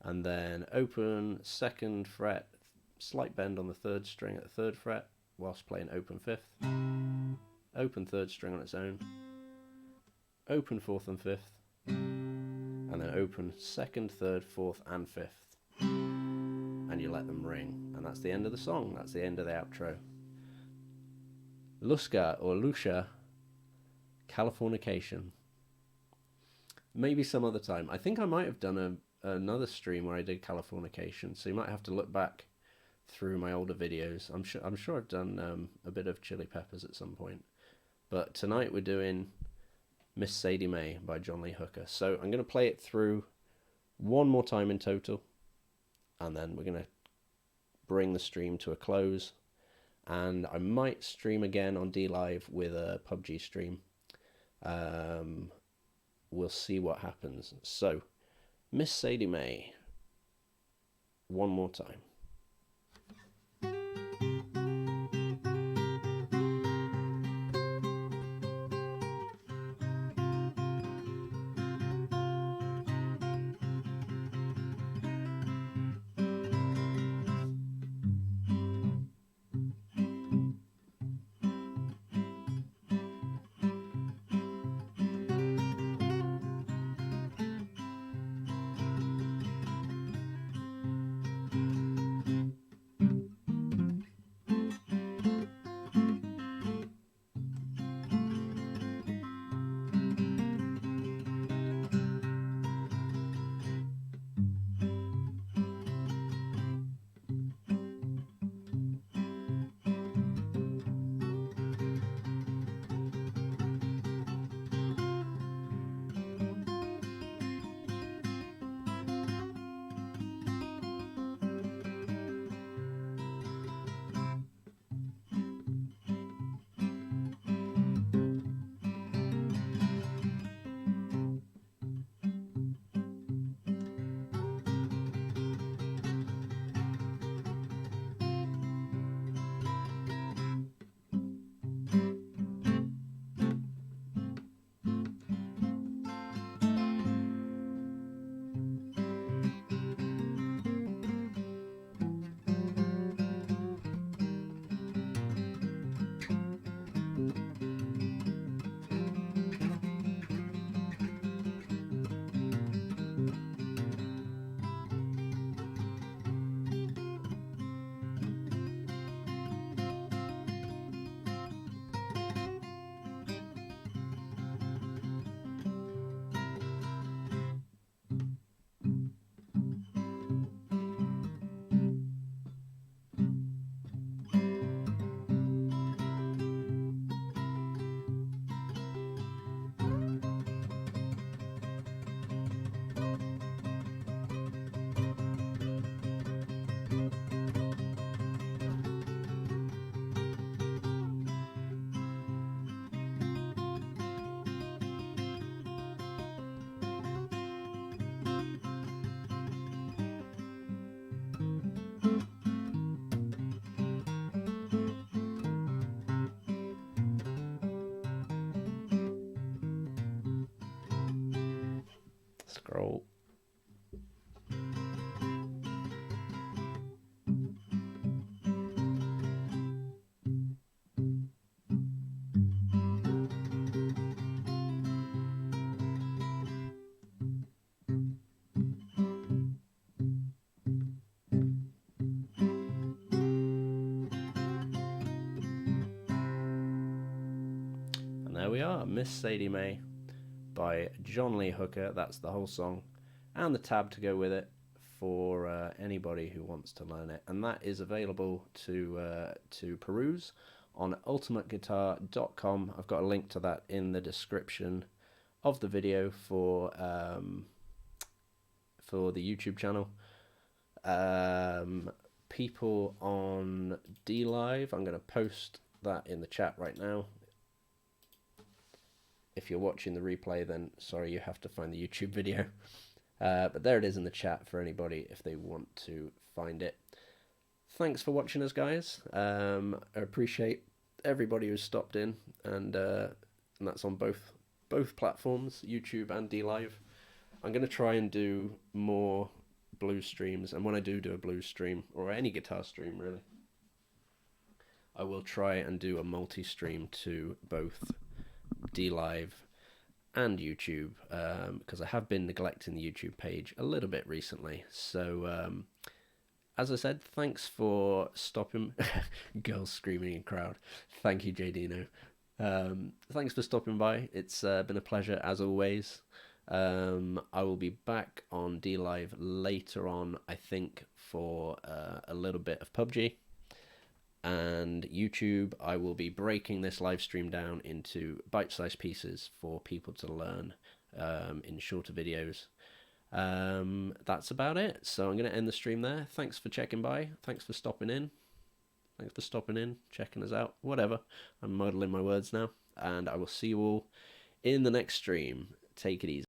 And then open 2nd fret, slight bend on the 3rd string at the 3rd fret whilst playing open 5th, open 3rd string on its own, open 4th and 5th, and then open 2nd, 3rd, 4th and 5th, and you let them ring, and that's the end of the song. That's the end of the outro. Luska or Lucia, Californication. Maybe some other time. I think I might have done another stream where I did Californication, so you might have to look back through my older videos. I'm sure I've done a bit of Chili Peppers at some point, but tonight we're doing Miss Sadie Mae by John Lee Hooker. So I'm going to play it through one more time in total, and then we're going to bring the stream to a close, and I might stream again on DLive with a PUBG stream. We'll see what happens. So Miss Sadie Mae, one more time. Scroll. And there we are, Miss Sadie Mae by John Lee Hooker. That's the whole song, and the tab to go with it for anybody who wants to learn it. And that is available to peruse on ultimateguitar.com. I've got a link to that in the description of the video for the YouTube channel. People on DLive, I'm going to post that in the chat right now. If you're watching the replay, then sorry, you have to find the YouTube video. But there it is in the chat for anybody if they want to find it. Thanks for watching us, guys. I appreciate everybody who's stopped in, and that's on both platforms, YouTube and DLive. I'm going to try and do more blues streams, and when I do a blues stream, or any guitar stream really, I will try and do a multi-stream to both DLive and YouTube, because I have been neglecting the YouTube page a little bit recently. So as I said, thanks for stopping. Girls screaming in crowd. Thank you, JDino. Thanks for stopping by. It's been a pleasure as always. I will be back on DLive later on, I think, for a little bit of PUBG. And YouTube, I will be breaking this live stream down into bite-sized pieces for people to learn in shorter videos. That's about it. So I'm going to end the stream there. Thanks for checking by. Thanks for stopping in. Thanks for stopping in, checking us out. Whatever. I'm muddling my words now. And I will see you all in the next stream. Take it easy.